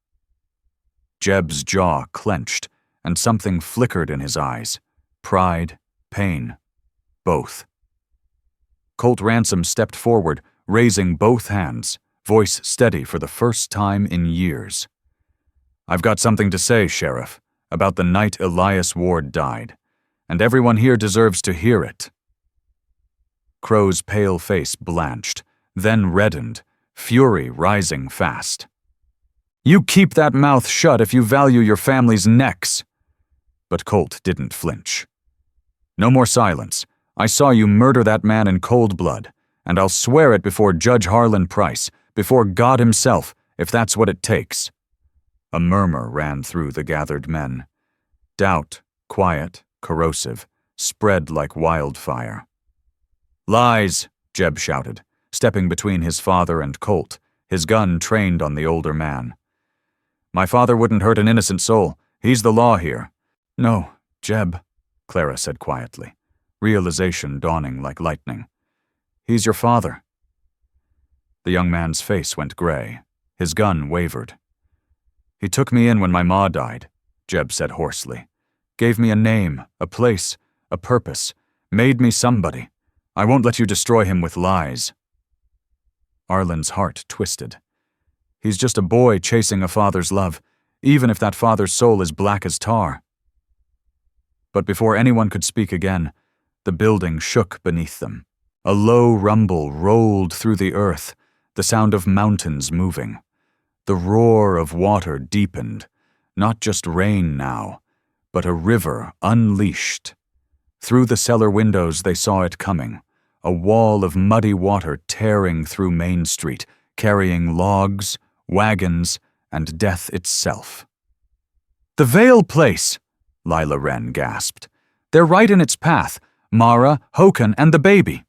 Jeb's jaw clenched, and something flickered in his eyes. Pride, pain, both. Colt Ransom stepped forward, raising both hands, voice steady for the first time in years. "I've got something to say, Sheriff, about the night Elias Ward died, and everyone here deserves to hear it." Crow's pale face blanched, then reddened, fury rising fast. "You keep that mouth shut if you value your family's necks." But Colt didn't flinch. "No more silence. I saw you murder that man in cold blood, and I'll swear it before Judge Harlan Price, before God himself, if that's what it takes." A murmur ran through the gathered men. Doubt, quiet, corrosive, spread like wildfire. "Lies," Jeb shouted, stepping between his father and Colt, his gun trained on the older man. "My father wouldn't hurt an innocent soul. He's the law here." "No, Jeb," Clara said quietly, realization dawning like lightning. "He's your father." The young man's face went gray. His gun wavered. "He took me in when my ma died," Jeb said hoarsely. "Gave me a name, a place, a purpose, made me somebody. I won't let you destroy him with lies." Arlen's heart twisted. He's just a boy chasing a father's love, even if that father's soul is black as tar. But before anyone could speak again, the building shook beneath them. A low rumble rolled through the earth, the sound of mountains moving. The roar of water deepened, not just rain now, but a river unleashed. Through the cellar windows they saw it coming, a wall of muddy water tearing through Main Street, carrying logs, wagons, and death itself. "The Vale place!" Lila Wren gasped. "They're right in its path, Mara, Hokan, and the baby."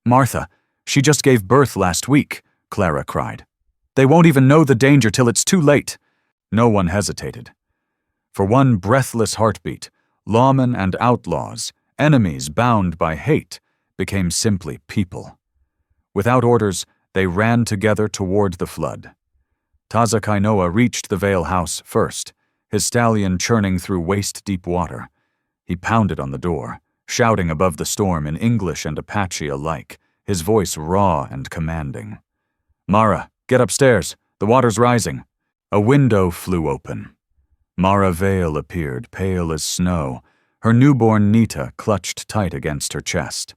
"Martha, she just gave birth last week," Clara cried. "They won't even know the danger till it's too late." No one hesitated. For one breathless heartbeat, lawmen and outlaws, enemies bound by hate, became simply people. Without orders, they ran together toward the flood. Taza Kainoa reached the Vale house first, his stallion churning through waist-deep water. He pounded on the door, shouting above the storm in English and Apache alike, his voice raw and commanding. "Mara, get upstairs. The water's rising." A window flew open. Mara Vale appeared, pale as snow, her newborn Nita clutched tight against her chest.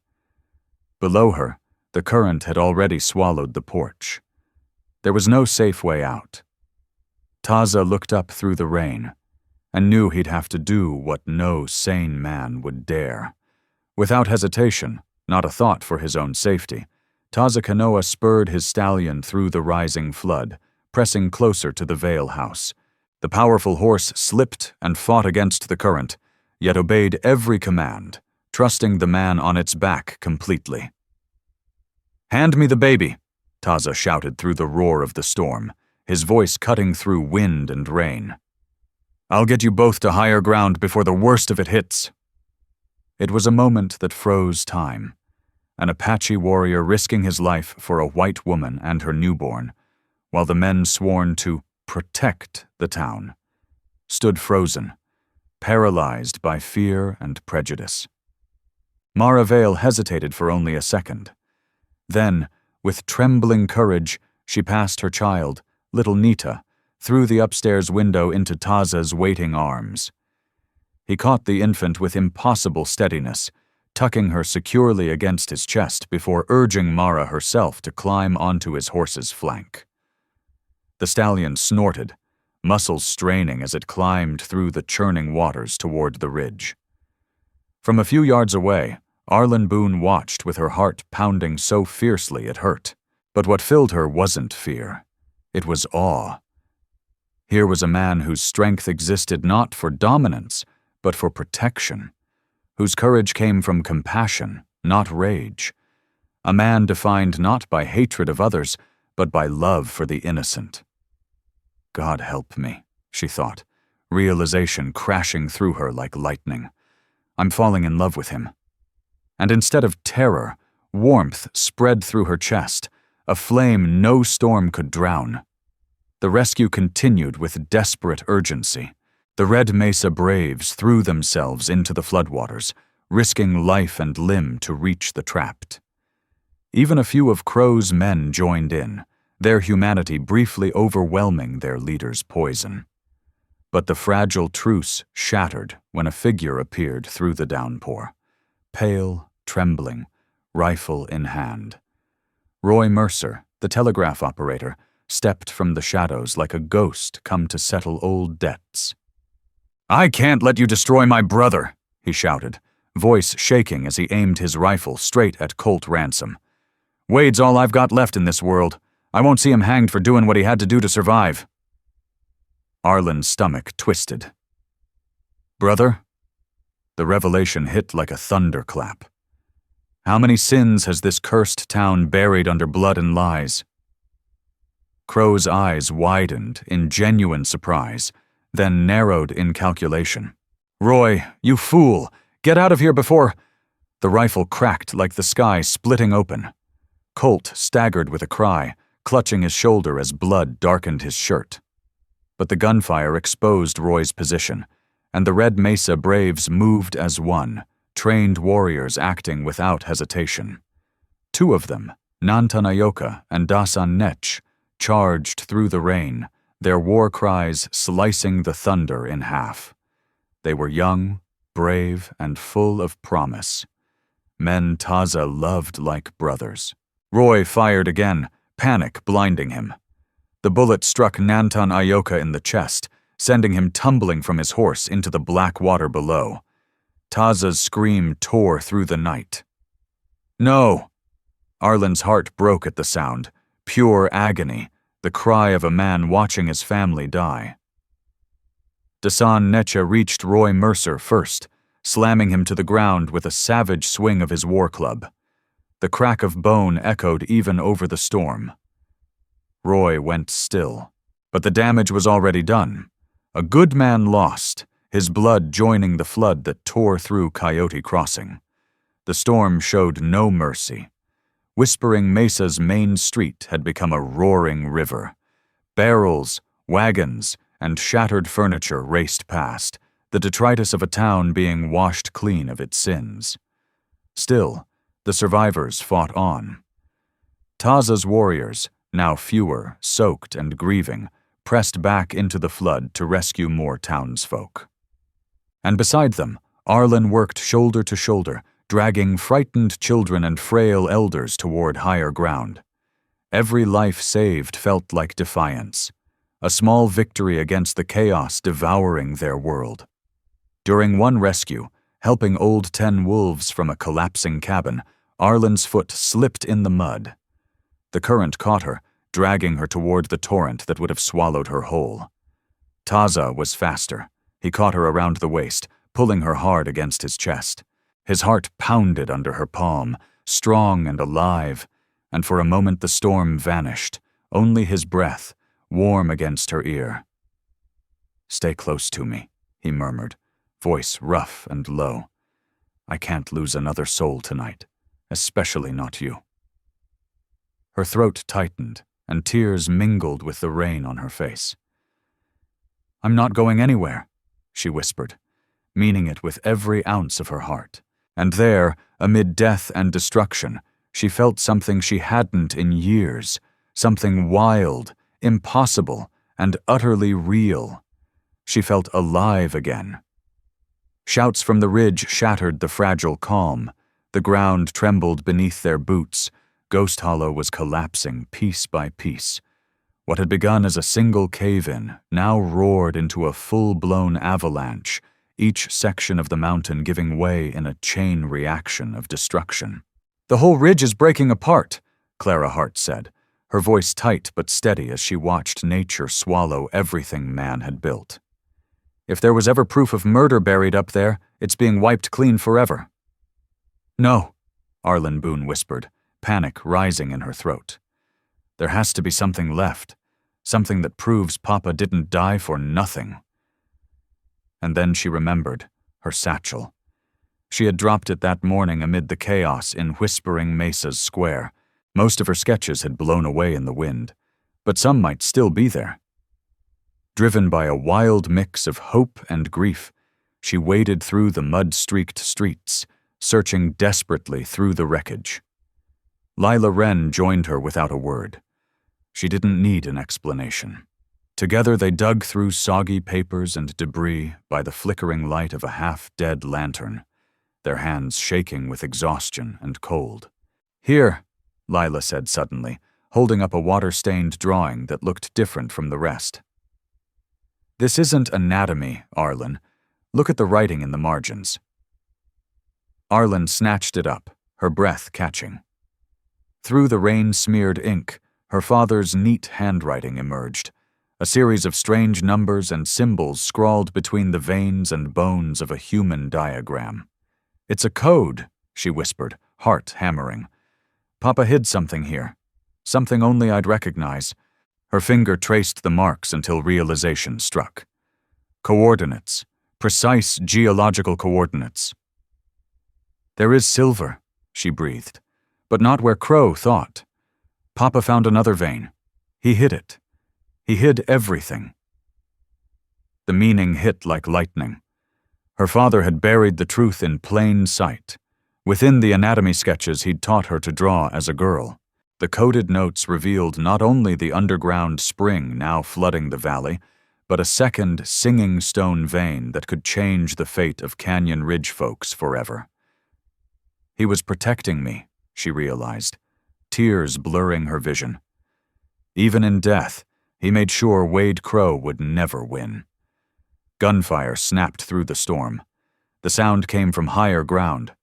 Below her, the current had already swallowed the porch. There was no safe way out. Taza looked up through the rain and knew he'd have to do what no sane man would dare. Without hesitation, not a thought for his own safety, Taza Kainoa spurred his stallion through the rising flood, pressing closer to the Vale house. The powerful horse slipped and fought against the current, yet obeyed every command, trusting the man on its back completely. "Hand me the baby," Taza shouted through the roar of the storm, his voice cutting through wind and rain. "I'll get you both to higher ground before the worst of it hits." It was a moment that froze time. An Apache warrior risking his life for a white woman and her newborn, while the men sworn to protect the town, stood frozen, paralyzed by fear and prejudice. Mara Vale hesitated for only a second. Then, with trembling courage, she passed her child, little Nita, through the upstairs window into Taza's waiting arms. He caught the infant with impossible steadiness, tucking her securely against his chest before urging Mara herself to climb onto his horse's flank. The stallion snorted, muscles straining as it climbed through the churning waters toward the ridge. From a few yards away, Arlen Boone watched with her heart pounding so fiercely it hurt. But what filled her wasn't fear. It was awe. Here was a man whose strength existed not for dominance, but for protection, whose courage came from compassion, not rage. A man defined not by hatred of others, but by love for the innocent. God help me, she thought, realization crashing through her like lightning. I'm falling in love with him. And instead of terror, warmth spread through her chest, a flame no storm could drown. The rescue continued with desperate urgency. The Red Mesa braves threw themselves into the floodwaters, risking life and limb to reach the trapped. Even a few of Crow's men joined in, their humanity briefly overwhelming their leader's poison. But the fragile truce shattered when a figure appeared through the downpour, pale, trembling, rifle in hand. Roy Mercer, The telegraph operator stepped from the shadows like a ghost come to settle old debts. "I can't let you destroy my brother," he shouted, voice shaking as he aimed his rifle straight at Colt Ransom. "Wade's all I've got left in this world. I won't see him hanged for doing what he had to do to survive." Arlen's stomach twisted. "Brother?" The revelation hit like a thunderclap. How many sins has this cursed town buried under blood and lies? Crow's eyes widened in genuine surprise, then narrowed in calculation. "Roy, you fool! Get out of here before—" The rifle cracked like the sky splitting open. Colt staggered with a cry, clutching his shoulder as blood darkened his shirt. But the gunfire exposed Roy's position, and the Red Mesa Braves moved as one, trained warriors acting without hesitation. Two of them, Nantanayoka and Dasan Nech, charged through the rain, their war cries slicing the thunder in half. They were young, brave, and full of promise. Men Taza loved like brothers. Roy fired again, panic blinding him. The bullet struck Nantanayoka in the chest, sending him tumbling from his horse into the black water below. Taza's scream tore through the night. "No!" Arlen's heart broke at the sound, pure agony, the cry of a man watching his family die. Dasan Necha reached Roy Mercer first, slamming him to the ground with a savage swing of his war club. The crack of bone echoed even over the storm. Roy went still, but the damage was already done. A good man lost, his blood joining the flood that tore through Coyote Crossing. The storm showed no mercy. Whispering Mesa's main street had become a roaring river. Barrels, wagons, and shattered furniture raced past, the detritus of a town being washed clean of its sins. Still, the survivors fought on. Taza's warriors, now fewer, soaked and grieving, pressed back into the flood to rescue more townsfolk. And beside them, Arlen worked shoulder to shoulder, dragging frightened children and frail elders toward higher ground. Every life saved felt like defiance, a small victory against the chaos devouring their world. During one rescue, helping old 10 wolves from a collapsing cabin, Arlen's foot slipped in the mud. The current caught her, dragging her toward the torrent that would have swallowed her whole. Taza was faster. He caught her around the waist, pulling her hard against his chest. His heart pounded under her palm, strong and alive, and for a moment the storm vanished, only his breath, warm against her ear. "Stay close to me," he murmured, voice rough and low. "I can't lose another soul tonight, especially not you." Her throat tightened, and tears mingled with the rain on her face. "I'm not going anywhere," she whispered, meaning it with every ounce of her heart. And there, amid death and destruction, she felt something she hadn't in years, something wild, impossible, and utterly real. She felt alive again. Shouts from the ridge shattered the fragile calm. The ground trembled beneath their boots. Ghost Hollow was collapsing piece by piece. What had begun as a single cave-in now roared into a full-blown avalanche, each section of the mountain giving way in a chain reaction of destruction. "The whole ridge is breaking apart," Clara Hart said, her voice tight but steady as she watched nature swallow everything man had built. "If there was ever proof of murder buried up there, it's being wiped clean forever." "No," Arlen Boone whispered, panic rising in her throat. "There has to be something left, something that proves Papa didn't die for nothing." And then she remembered her satchel. She had dropped it that morning amid the chaos in Whispering Mesa's square. Most of her sketches had blown away in the wind, but some might still be there. Driven by a wild mix of hope and grief, she waded through the mud-streaked streets, searching desperately through the wreckage. Lila Wren joined her without a word. She didn't need an explanation. Together they dug through soggy papers and debris by the flickering light of a half-dead lantern, their hands shaking with exhaustion and cold. "Here," Lila said suddenly, holding up a water-stained drawing that looked different from the rest. "This isn't anatomy, Arlen. Look at the writing in the margins." Arlen snatched it up, her breath catching. Through the rain-smeared ink, her father's neat handwriting emerged, a series of strange numbers and symbols scrawled between the veins and bones of a human diagram. "It's a code," she whispered, heart hammering. "Papa hid something here. Something only I'd recognize." Her finger traced the marks until realization struck. Coordinates. Precise geological coordinates. "There is silver," she breathed, "but not where Crow thought. Papa found another vein. He hid it. He hid everything." The meaning hit like lightning. Her father had buried the truth in plain sight, within the anatomy sketches he'd taught her to draw as a girl. The coded notes revealed not only the underground spring now flooding the valley, but a second singing stone vein that could change the fate of Canyon Ridge folks forever. He was protecting me, she realized, tears blurring her vision. Even in death, he made sure Wade Crow would never win. Gunfire snapped through the storm. The sound came from higher ground,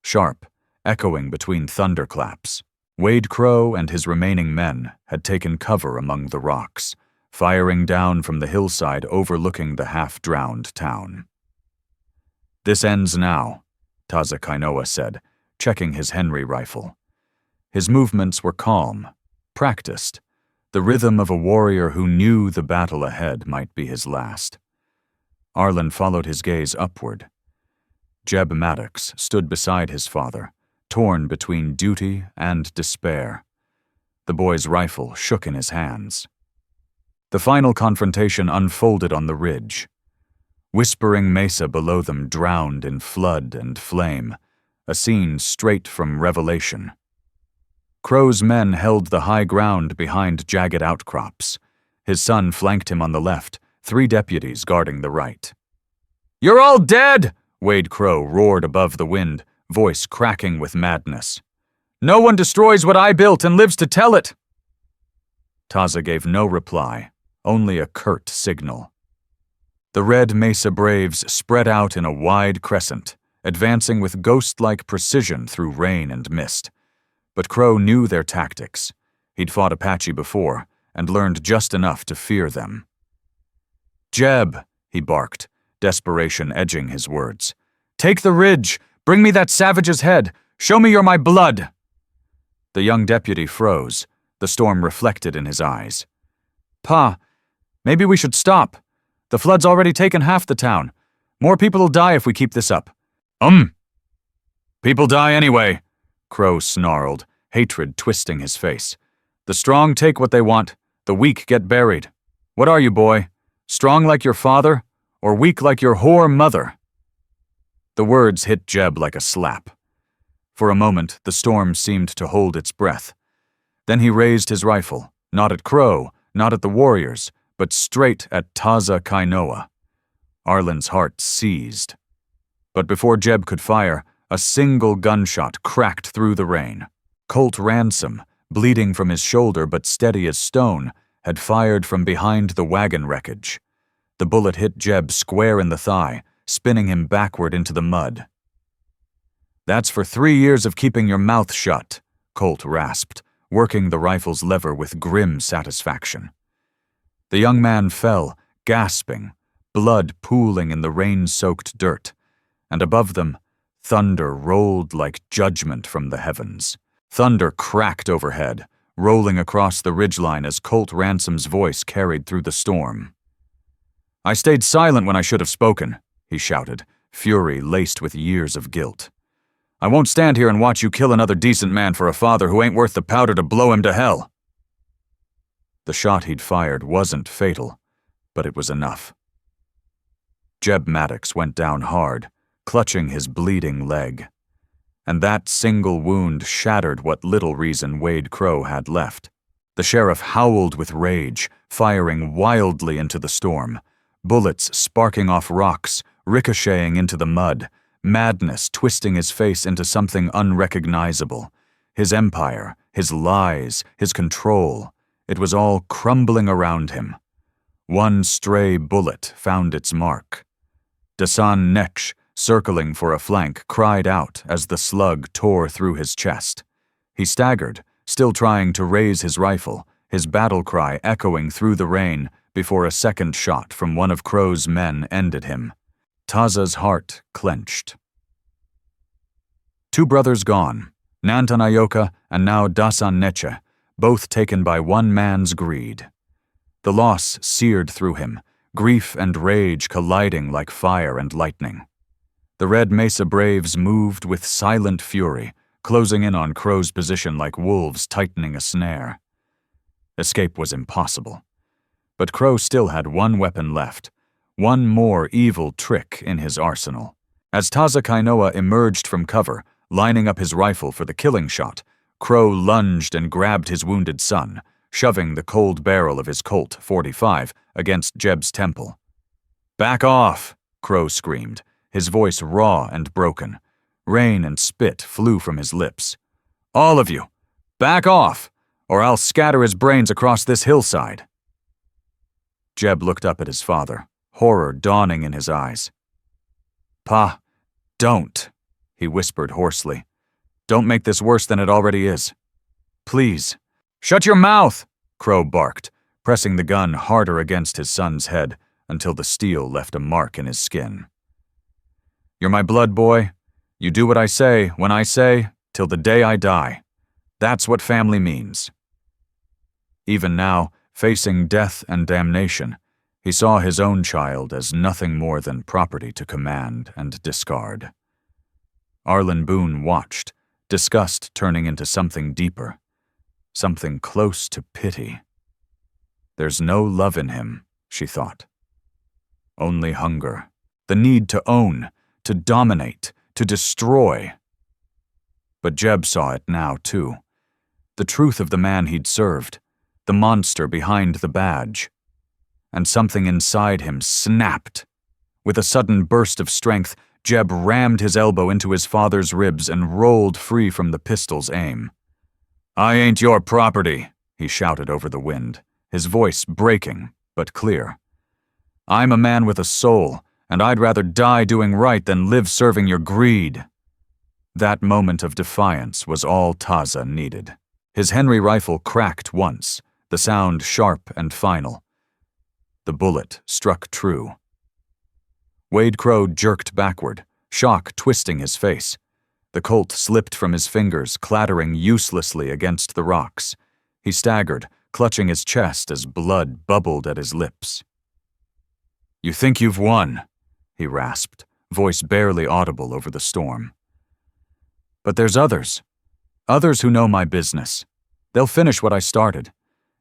sharp, echoing between thunderclaps. Wade Crow and his remaining men had taken cover among the rocks, firing down from the hillside overlooking the half-drowned town. "This ends now," Taza Kainoa said, checking his Henry rifle. His movements were calm, practiced, the rhythm of a warrior who knew the battle ahead might be his last. Arlen followed his gaze upward. Jeb Maddox stood beside his father, torn between duty and despair. The boy's rifle shook in his hands. The final confrontation unfolded on the ridge. Whispering Mesa below them drowned in flood and flame, a scene straight from Revelation. Crow's men held the high ground behind jagged outcrops. His son flanked him on the left, 3 deputies guarding the right. "You're all dead!" Wade Crow roared above the wind, voice cracking with madness. "No one destroys what I built and lives to tell it!" Taza gave no reply, only a curt signal. The Red Mesa Braves spread out in a wide crescent, advancing with ghost-like precision through rain and mist. But Crow knew their tactics. He'd fought Apache before, and learned just enough to fear them. "Jeb," he barked, desperation edging his words. "Take the ridge! Bring me that savage's head! Show me you're my blood!" The young deputy froze, the storm reflected in his eyes. "Pa, maybe we should stop. The flood's already taken half the town. More people'll die if we keep this up." People die anyway," Crow snarled, hatred twisting his face. "The strong take what they want, the weak get buried. What are you, boy? Strong like your father, or weak like your whore mother?" The words hit Jeb like a slap. For a moment, the storm seemed to hold its breath. Then he raised his rifle, not at Crow, not at the warriors, but straight at Taza Kainoa. Arlen's heart seized. But before Jeb could fire, a single gunshot cracked through the rain. Colt Ransom, bleeding from his shoulder but steady as stone, had fired from behind the wagon wreckage. The bullet hit Jeb square in the thigh, spinning him backward into the mud. "That's for 3 years of keeping your mouth shut," Colt rasped, working the rifle's lever with grim satisfaction. The young man fell, gasping, blood pooling in the rain-soaked dirt, and above them, thunder rolled like judgment from the heavens. Thunder cracked overhead, rolling across the ridgeline as Colt Ransom's voice carried through the storm. "I stayed silent when I should have spoken," he shouted, fury laced with years of guilt. "I won't stand here and watch you kill another decent man for a father who ain't worth the powder to blow him to hell." The shot he'd fired wasn't fatal, but it was enough. Jeb Maddox went down hard, clutching his bleeding leg. And that single wound shattered what little reason Wade Crow had left. The sheriff howled with rage, firing wildly into the storm, bullets sparking off rocks, ricocheting into the mud, madness twisting his face into something unrecognizable. His empire, his lies, his control. It was all crumbling around him. One stray bullet found its mark. Dasan Neksh, circling for a flank, cried out as the slug tore through his chest. He staggered, still trying to raise his rifle, his battle cry echoing through the rain before a second shot from one of Crow's men ended him. Taza's heart clenched. Two brothers gone, Nantanayoka and now Dasan Neche, both taken by one man's greed. The loss seared through him, grief and rage colliding like fire and lightning. The Red Mesa Braves moved with silent fury, closing in on Crow's position like wolves tightening a snare. Escape was impossible. But Crow still had one weapon left, one more evil trick in his arsenal. As Taza Kainoa emerged from cover, lining up his rifle for the killing shot, Crow lunged and grabbed his wounded son, shoving the cold barrel of his Colt .45 against Jeb's temple. "Back off!" Crow screamed, his voice raw and broken. Rain and spit flew from his lips. "All of you, back off, or I'll scatter his brains across this hillside." Jeb looked up at his father, horror dawning in his eyes. "Pa, don't," he whispered hoarsely. "Don't make this worse than it already is. Please." "Shut your mouth!" Crow barked, pressing the gun harder against his son's head until the steel left a mark in his skin. "You're my blood, boy. You do what I say, when I say, till the day I die. That's what family means." Even now, facing death and damnation, he saw his own child as nothing more than property to command and discard. Arlen Boone watched, disgust turning into something deeper, something close to pity. There's no love in him, she thought. Only hunger, the need to own, to dominate, to destroy. But Jeb saw it now, too. The truth of the man he'd served, the monster behind the badge. And something inside him snapped. With a sudden burst of strength, Jeb rammed his elbow into his father's ribs and rolled free from the pistol's aim. "I ain't your property," he shouted over the wind, his voice breaking, but clear. "I'm a man with a soul, and I'd rather die doing right than live serving your greed." That moment of defiance was all Taza needed. His Henry rifle cracked once, the sound sharp and final. The bullet struck true. Wade Crow jerked backward, shock twisting his face. The Colt slipped from his fingers, clattering uselessly against the rocks. He staggered, clutching his chest as blood bubbled at his lips. "You think you've won," he rasped, voice barely audible over the storm. "But there's others who know my business. They'll finish what I started.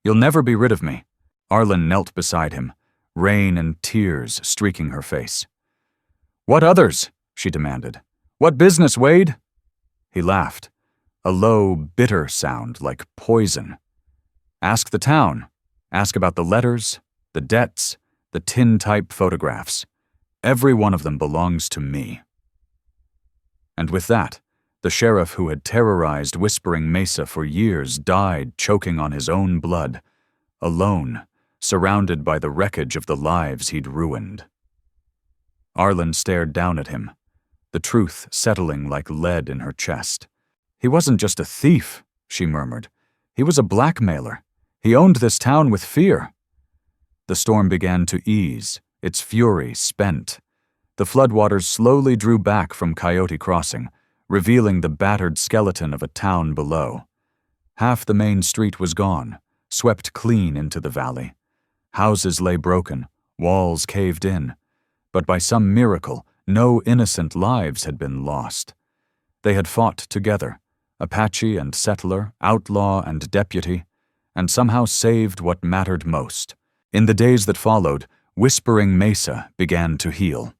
You'll never be rid of me." Arlen knelt beside him, rain and tears streaking her face. "What others?" she demanded. "What business, Wade?" He laughed, a low, bitter sound like poison. "Ask the town. Ask about the letters, the debts, the tin-type photographs. Every one of them belongs to me." And with that, the sheriff who had terrorized Whispering Mesa for years died choking on his own blood, alone, surrounded by the wreckage of the lives he'd ruined. Arlen stared down at him, the truth settling like lead in her chest. "He wasn't just a thief," she murmured. "He was a blackmailer. He owned this town with fear." The storm began to ease, its fury spent. The floodwaters slowly drew back from Coyote Crossing, revealing the battered skeleton of a town below. Half the main street was gone, swept clean into the valley. Houses lay broken, walls caved in. But by some miracle, no innocent lives had been lost. They had fought together, Apache and settler, outlaw and deputy, and somehow saved what mattered most. In the days that followed, Whispering Mesa began to heal.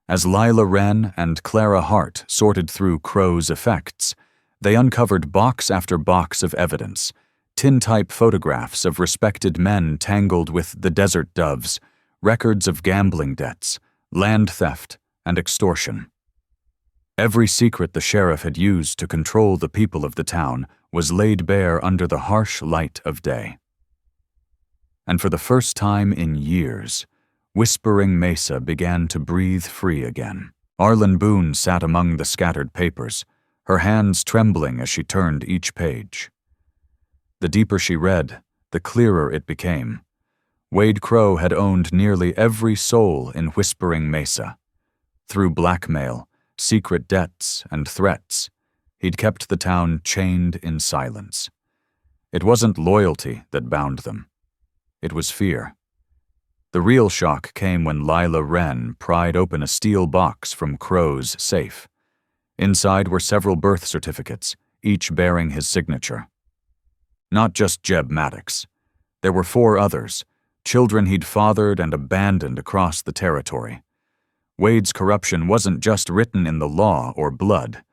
As Lila Wren and Clara Hart sorted through Crow's effects, they uncovered box after box of evidence, tin-type photographs of respected men tangled with the desert doves, records of gambling debts, land theft, and extortion. Every secret the sheriff had used to control the people of the town was laid bare under the harsh light of day. And for the first time in years, Whispering Mesa began to breathe free again. Arlen Boone sat among the scattered papers, her hands trembling as she turned each page. The deeper she read, the clearer it became. Wade Crow had owned nearly every soul in Whispering Mesa. Through blackmail, secret debts, and threats, he'd kept the town chained in silence. It wasn't loyalty that bound them. It was fear. The real shock came when Lila Wren pried open a steel box from Crow's safe. Inside were several birth certificates, each bearing his signature. Not just Jeb Maddox. There were 4 others, children he'd fathered and abandoned across the territory. Wade's corruption wasn't just written in the law or blood.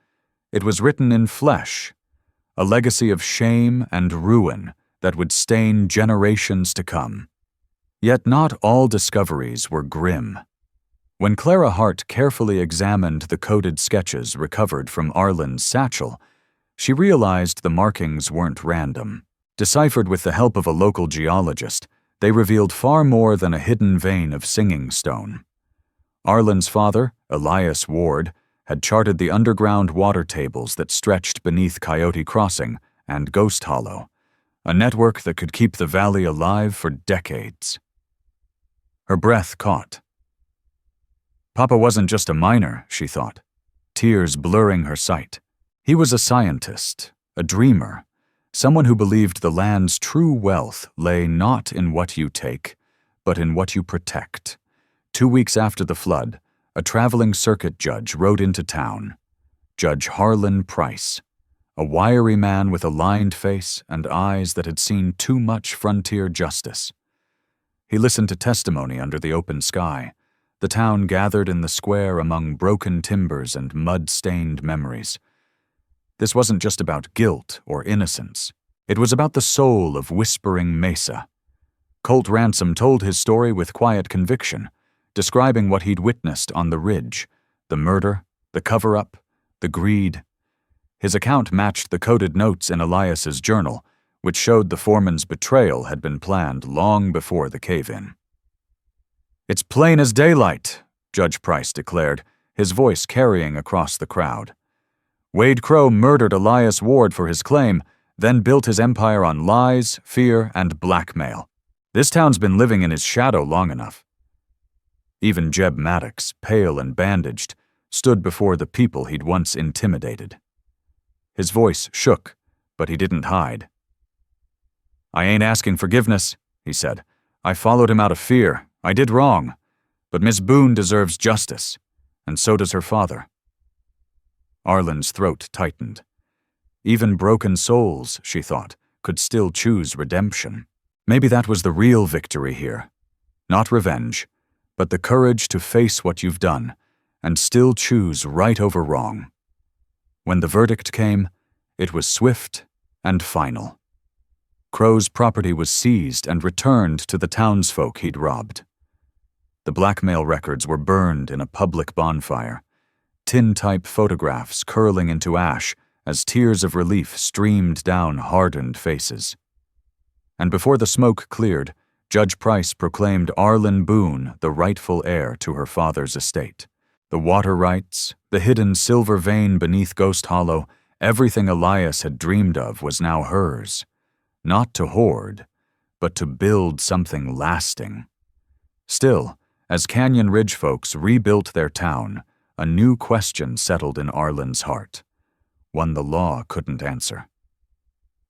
It was written in flesh, a legacy of shame and ruin that would stain generations to come. Yet not all discoveries were grim. When Clara Hart carefully examined the coded sketches recovered from Arlen's satchel, she realized the markings weren't random. Deciphered with the help of a local geologist, they revealed far more than a hidden vein of singing stone. Arlen's father, Elias Ward, had charted the underground water tables that stretched beneath Coyote Crossing and Ghost Hollow, a network that could keep the valley alive for decades. Her breath caught. Papa wasn't just a miner, she thought, tears blurring her sight. He was a scientist, a dreamer, someone who believed the land's true wealth lay not in what you take, but in what you protect. 2 weeks after the flood, a traveling circuit judge rode into town. Judge Harlan Price, a wiry man with a lined face and eyes that had seen too much frontier justice. He listened to testimony under the open sky, the town gathered in the square among broken timbers and mud-stained memories. This wasn't just about guilt or innocence. It was about the soul of Whispering Mesa. Colt Ransom told his story with quiet conviction, describing what he'd witnessed on the ridge, the murder, the cover-up, the greed. His account matched the coded notes in Elias's journal, which showed the foreman's betrayal had been planned long before the cave-in. "It's plain as daylight," Judge Price declared, his voice carrying across the crowd. "Wade Crow murdered Elias Ward for his claim, then built his empire on lies, fear, and blackmail. This town's been living in his shadow long enough." Even Jeb Maddox, pale and bandaged, stood before the people he'd once intimidated. His voice shook, but he didn't hide. "I ain't asking forgiveness," he said. "I followed him out of fear. I did wrong. But Miss Boone deserves justice, and so does her father." Arlen's throat tightened. Even broken souls, she thought, could still choose redemption. Maybe that was the real victory here. Not revenge, but the courage to face what you've done and still choose right over wrong. When the verdict came, it was swift and final. Crow's property was seized and returned to the townsfolk he'd robbed. The blackmail records were burned in a public bonfire, tin-type photographs curling into ash as tears of relief streamed down hardened faces. And before the smoke cleared, Judge Price proclaimed Arlen Boone the rightful heir to her father's estate. The water rights, the hidden silver vein beneath Ghost Hollow, everything Elias had dreamed of was now hers. Not to hoard, but to build something lasting. Still, as Canyon Ridge folks rebuilt their town, a new question settled in Arlen's heart, one the law couldn't answer.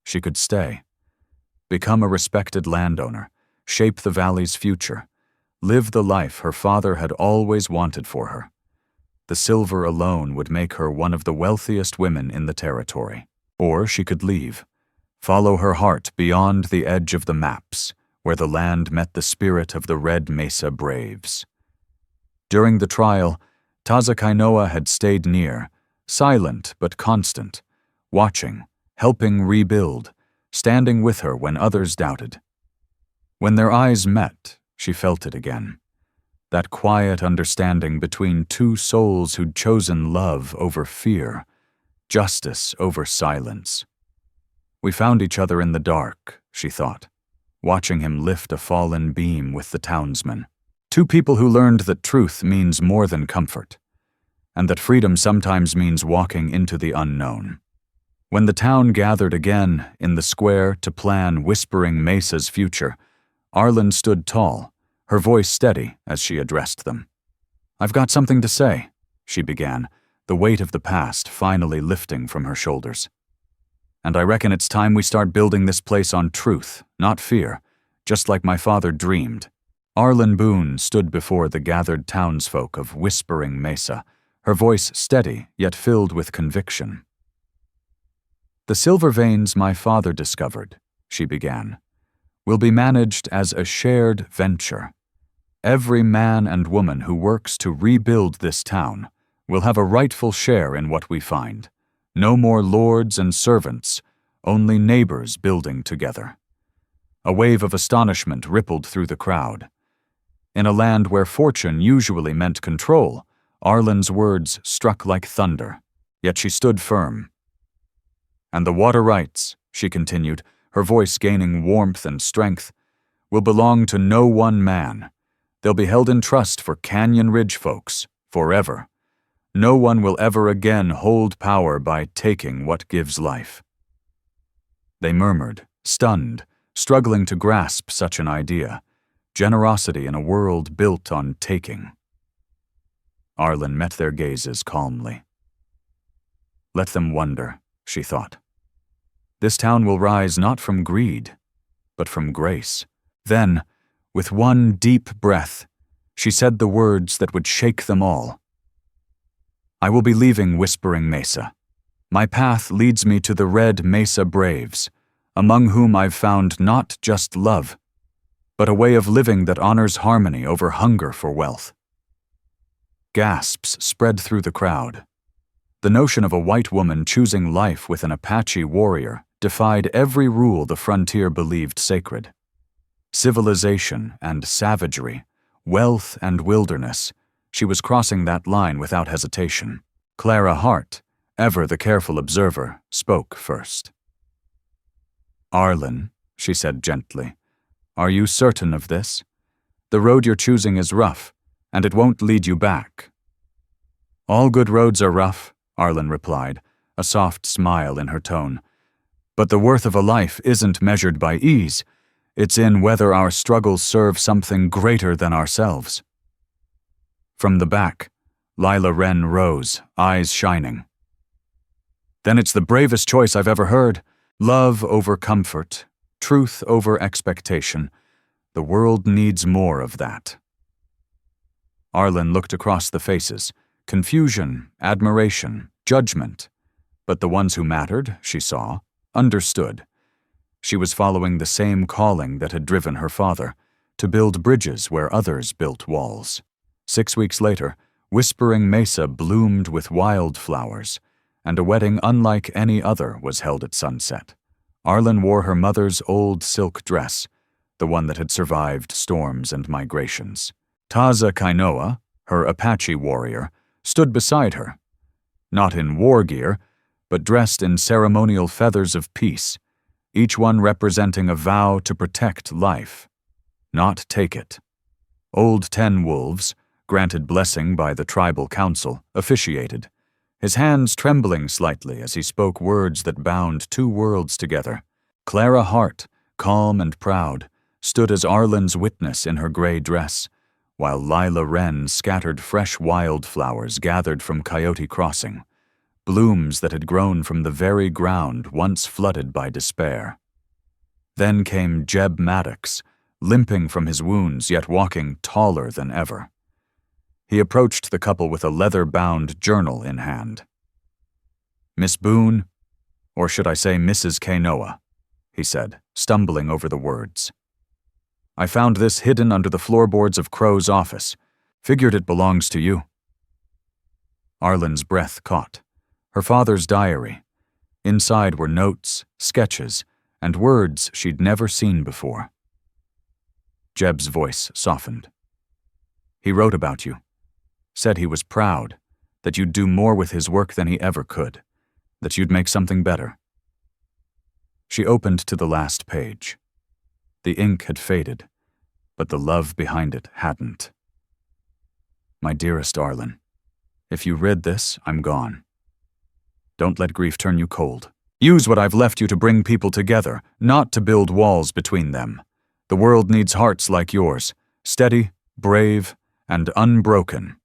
She could stay, become a respected landowner, shape the valley's future, live the life her father had always wanted for her. The silver alone would make her one of the wealthiest women in the territory. Or she could leave, follow her heart beyond the edge of the maps, where the land met the spirit of the Red Mesa Braves. During the trial, Taza Kainoa had stayed near, silent but constant, watching, helping rebuild, standing with her when others doubted. When their eyes met, she felt it again. That quiet understanding between two souls who'd chosen love over fear, justice over silence. We found each other in the dark, she thought, watching him lift a fallen beam with the townsmen. Two people who learned that truth means more than comfort, and that freedom sometimes means walking into the unknown. When the town gathered again in the square to plan Whispering Mesa's future, Arlen stood tall, her voice steady as she addressed them. "I've got something to say," she began, the weight of the past finally lifting from her shoulders. "And I reckon it's time we start building this place on truth, not fear, just like my father dreamed." Arlen Boone stood before the gathered townsfolk of Whispering Mesa, her voice steady yet filled with conviction. "The silver veins my father discovered," she began, "will be managed as a shared venture. Every man and woman who works to rebuild this town will have a rightful share in what we find. No more lords and servants, only neighbors building together." A wave of astonishment rippled through the crowd. In a land where fortune usually meant control, Arlen's words struck like thunder, yet she stood firm. "And the water rights," she continued, her voice gaining warmth and strength, "will belong to no one man. They'll be held in trust for Canyon Ridge folks, forever. No one will ever again hold power by taking what gives life." They murmured, stunned, struggling to grasp such an idea. Generosity in a world built on taking. Arlen met their gazes calmly. "Let them wonder," she thought. "This town will rise not from greed, but from grace." Then, with one deep breath, she said the words that would shake them all. "I will be leaving Whispering Mesa. My path leads me to the Red Mesa Braves, among whom I've found not just love, but a way of living that honors harmony over hunger for wealth." Gasps spread through the crowd. The notion of a white woman choosing life with an Apache warrior defied every rule the frontier believed sacred. Civilization and savagery, wealth and wilderness, she was crossing that line without hesitation. Clara Hart, ever the careful observer, spoke first. "Arlen," she said gently, "are you certain of this? The road you're choosing is rough, and it won't lead you back." "All good roads are rough," Arlen replied, a soft smile in her tone. "But the worth of a life isn't measured by ease. It's in whether our struggles serve something greater than ourselves." From the back, Lila Wren rose, eyes shining. "Then it's the bravest choice I've ever heard. Love over comfort, truth over expectation. The world needs more of that." Arlen looked across the faces, confusion, admiration, judgment, but the ones who mattered, she saw, understood. She was following the same calling that had driven her father, to build bridges where others built walls. 6 weeks later, Whispering Mesa bloomed with wildflowers, and a wedding unlike any other was held at sunset. Arlen wore her mother's old silk dress, the one that had survived storms and migrations. Taza Kainoa, her Apache warrior, stood beside her, not in war gear, but dressed in ceremonial feathers of peace, each one representing a vow to protect life, not take it. Old Ten Wolves, granted blessing by the tribal council, officiated, his hands trembling slightly as he spoke words that bound two worlds together. Clara Hart, calm and proud, stood as Arlen's witness in her gray dress, while Lila Wren scattered fresh wildflowers gathered from Coyote Crossing, blooms that had grown from the very ground once flooded by despair. Then came Jeb Maddox, limping from his wounds yet walking taller than ever. He approached the couple with a leather-bound journal in hand. "Miss Boone, or should I say Mrs. Kainoa," he said, stumbling over the words. "I found this hidden under the floorboards of Crow's office. Figured it belongs to you." Arlen's breath caught. Her father's diary. Inside were notes, sketches, and words she'd never seen before. Jeb's voice softened. "He wrote about you. Said he was proud, that you'd do more with his work than he ever could, that you'd make something better." She opened to the last page. The ink had faded, but the love behind it hadn't. My dearest Arlen, if you read this, I'm gone. Don't let grief turn you cold. Use what I've left you to bring people together, not to build walls between them. The world needs hearts like yours, steady, brave, and unbroken.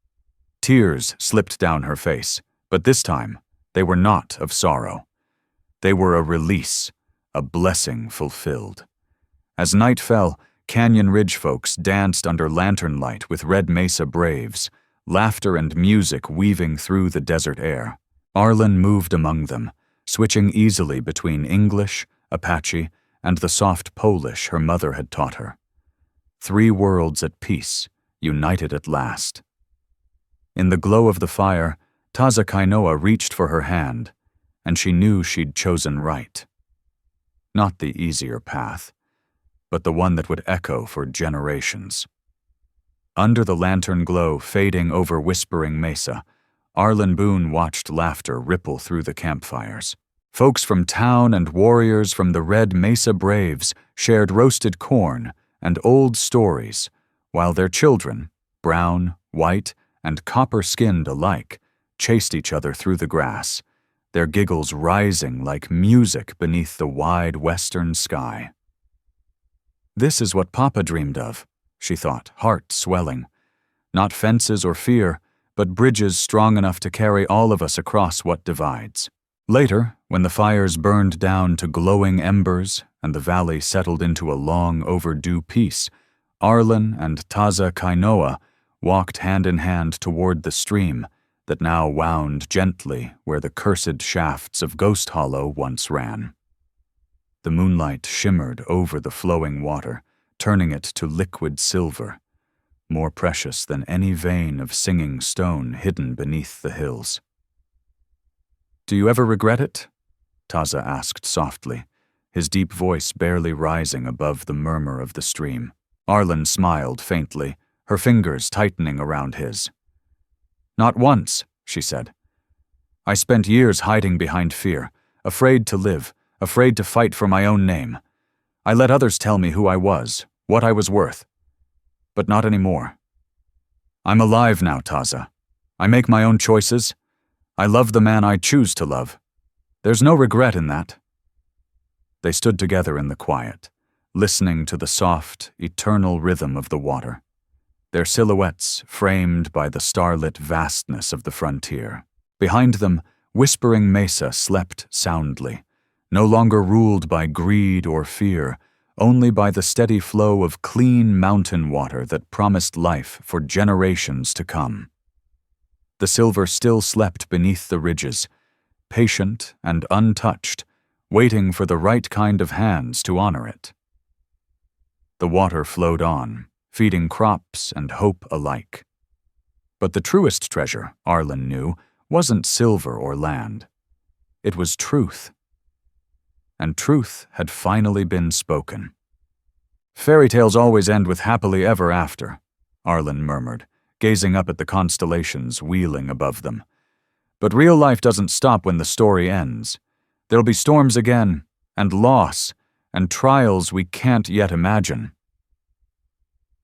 Tears slipped down her face, but this time they were not of sorrow. They were a release, a blessing fulfilled. As night fell, Canyon Ridge folks danced under lantern light with Red Mesa braves, laughter and music weaving through the desert air. Arlen moved among them, switching easily between English, Apache, and the soft Polish her mother had taught her. 3 worlds at peace, united at last. In the glow of the fire, Taza Kainoa reached for her hand, and she knew she'd chosen right. Not the easier path, but the one that would echo for generations. Under the lantern glow fading over Whispering Mesa, Arlen Boone watched laughter ripple through the campfires. Folks from town and warriors from the Red Mesa Braves shared roasted corn and old stories, while their children, brown, white, and copper-skinned alike, chased each other through the grass, their giggles rising like music beneath the wide western sky. This is what Papa dreamed of, she thought, heart swelling. Not fences or fear, but bridges strong enough to carry all of us across what divides. Later, when the fires burned down to glowing embers and the valley settled into a long overdue peace, Arlen and Taza Kainoa walked hand in hand toward the stream that now wound gently where the cursed shafts of Ghost Hollow once ran. The moonlight shimmered over the flowing water, turning it to liquid silver, more precious than any vein of singing stone hidden beneath the hills. "Do you ever regret it?" Taza asked softly, his deep voice barely rising above the murmur of the stream. Arlen smiled faintly, her fingers tightening around his. "Not once," she said. "I spent years hiding behind fear, afraid to live, afraid to fight for my own name. I let others tell me who I was, what I was worth. But not anymore. I'm alive now, Taza. I make my own choices. I love the man I choose to love. There's no regret in that." They stood together in the quiet, listening to the soft, eternal rhythm of the water, their silhouettes framed by the starlit vastness of the frontier. Behind them, Whispering Mesa slept soundly, no longer ruled by greed or fear, only by the steady flow of clean mountain water that promised life for generations to come. The silver still slept beneath the ridges, patient and untouched, waiting for the right kind of hands to honor it. The water flowed on, feeding crops and hope alike. But the truest treasure, Arlen knew, wasn't silver or land. It was truth. And truth had finally been spoken. "Fairy tales always end with happily ever after," Arlen murmured, gazing up at the constellations wheeling above them. "But real life doesn't stop when the story ends. There'll be storms again, and loss, and trials we can't yet imagine."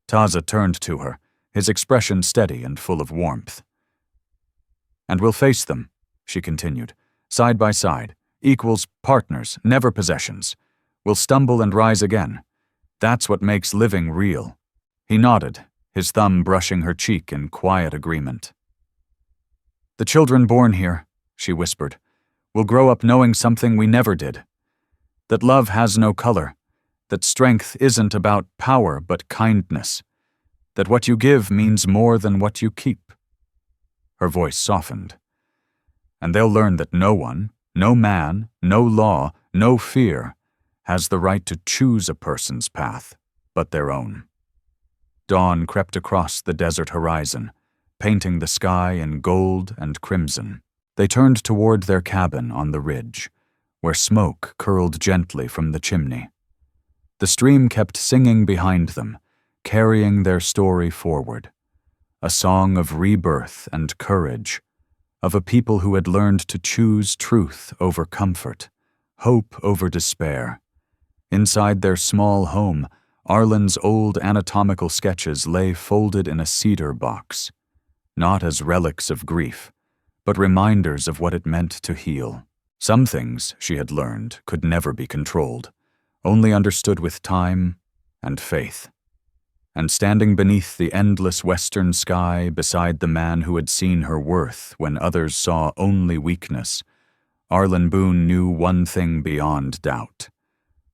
Taza turned to her, his expression steady and full of warmth. "And we'll face them," she continued, "side by side. Equals, partners, never possessions. We'll stumble and rise again. That's what makes living real." He nodded, his thumb brushing her cheek in quiet agreement. "The children born here," she whispered, "will grow up knowing something we never did. That love has no color. That strength isn't about power but kindness. That what you give means more than what you keep." Her voice softened. "And they'll learn that no one, no man, no law, no fear, has the right to choose a person's path, but their own." Dawn crept across the desert horizon, painting the sky in gold and crimson. They turned toward their cabin on the ridge, where smoke curled gently from the chimney. The stream kept singing behind them, carrying their story forward, a song of rebirth and courage, of a people who had learned to choose truth over comfort, hope over despair. Inside their small home, Arlen's old anatomical sketches lay folded in a cedar box, not as relics of grief, but reminders of what it meant to heal. Some things, she had learned, could never be controlled, only understood with time and faith. And standing beneath the endless western sky beside the man who had seen her worth when others saw only weakness, Arlen Boone knew one thing beyond doubt.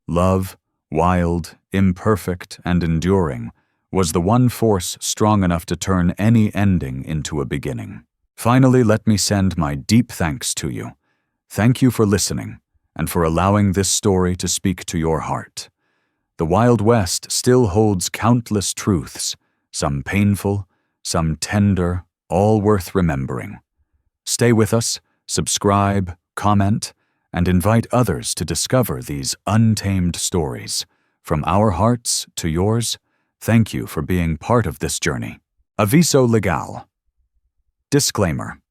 Love, wild, imperfect, and enduring, was the one force strong enough to turn any ending into a beginning. Finally, let me send my deep thanks to you. Thank you for listening, and for allowing this story to speak to your heart. The Wild West still holds countless truths, some painful, some tender, all worth remembering. Stay with us, subscribe, comment, and invite others to discover these untamed stories. From our hearts to yours, thank you for being part of this journey. Aviso legal. Disclaimer.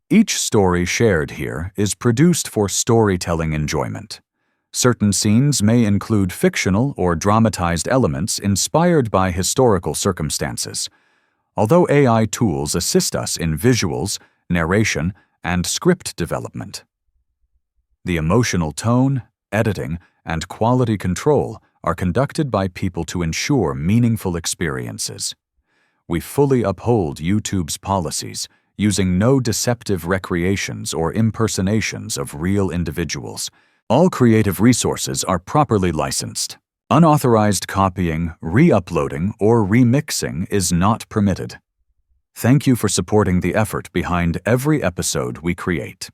Each story shared here is produced for storytelling enjoyment. Certain scenes may include fictional or dramatized elements inspired by historical circumstances. Although AI tools assist us in visuals, narration, and script development, the emotional tone, editing, and quality control are conducted by people to ensure meaningful experiences. We fully uphold YouTube's policies, using no deceptive recreations or impersonations of real individuals. All creative resources are properly licensed. Unauthorized copying, re-uploading, or remixing is not permitted. Thank you for supporting the effort behind every episode we create.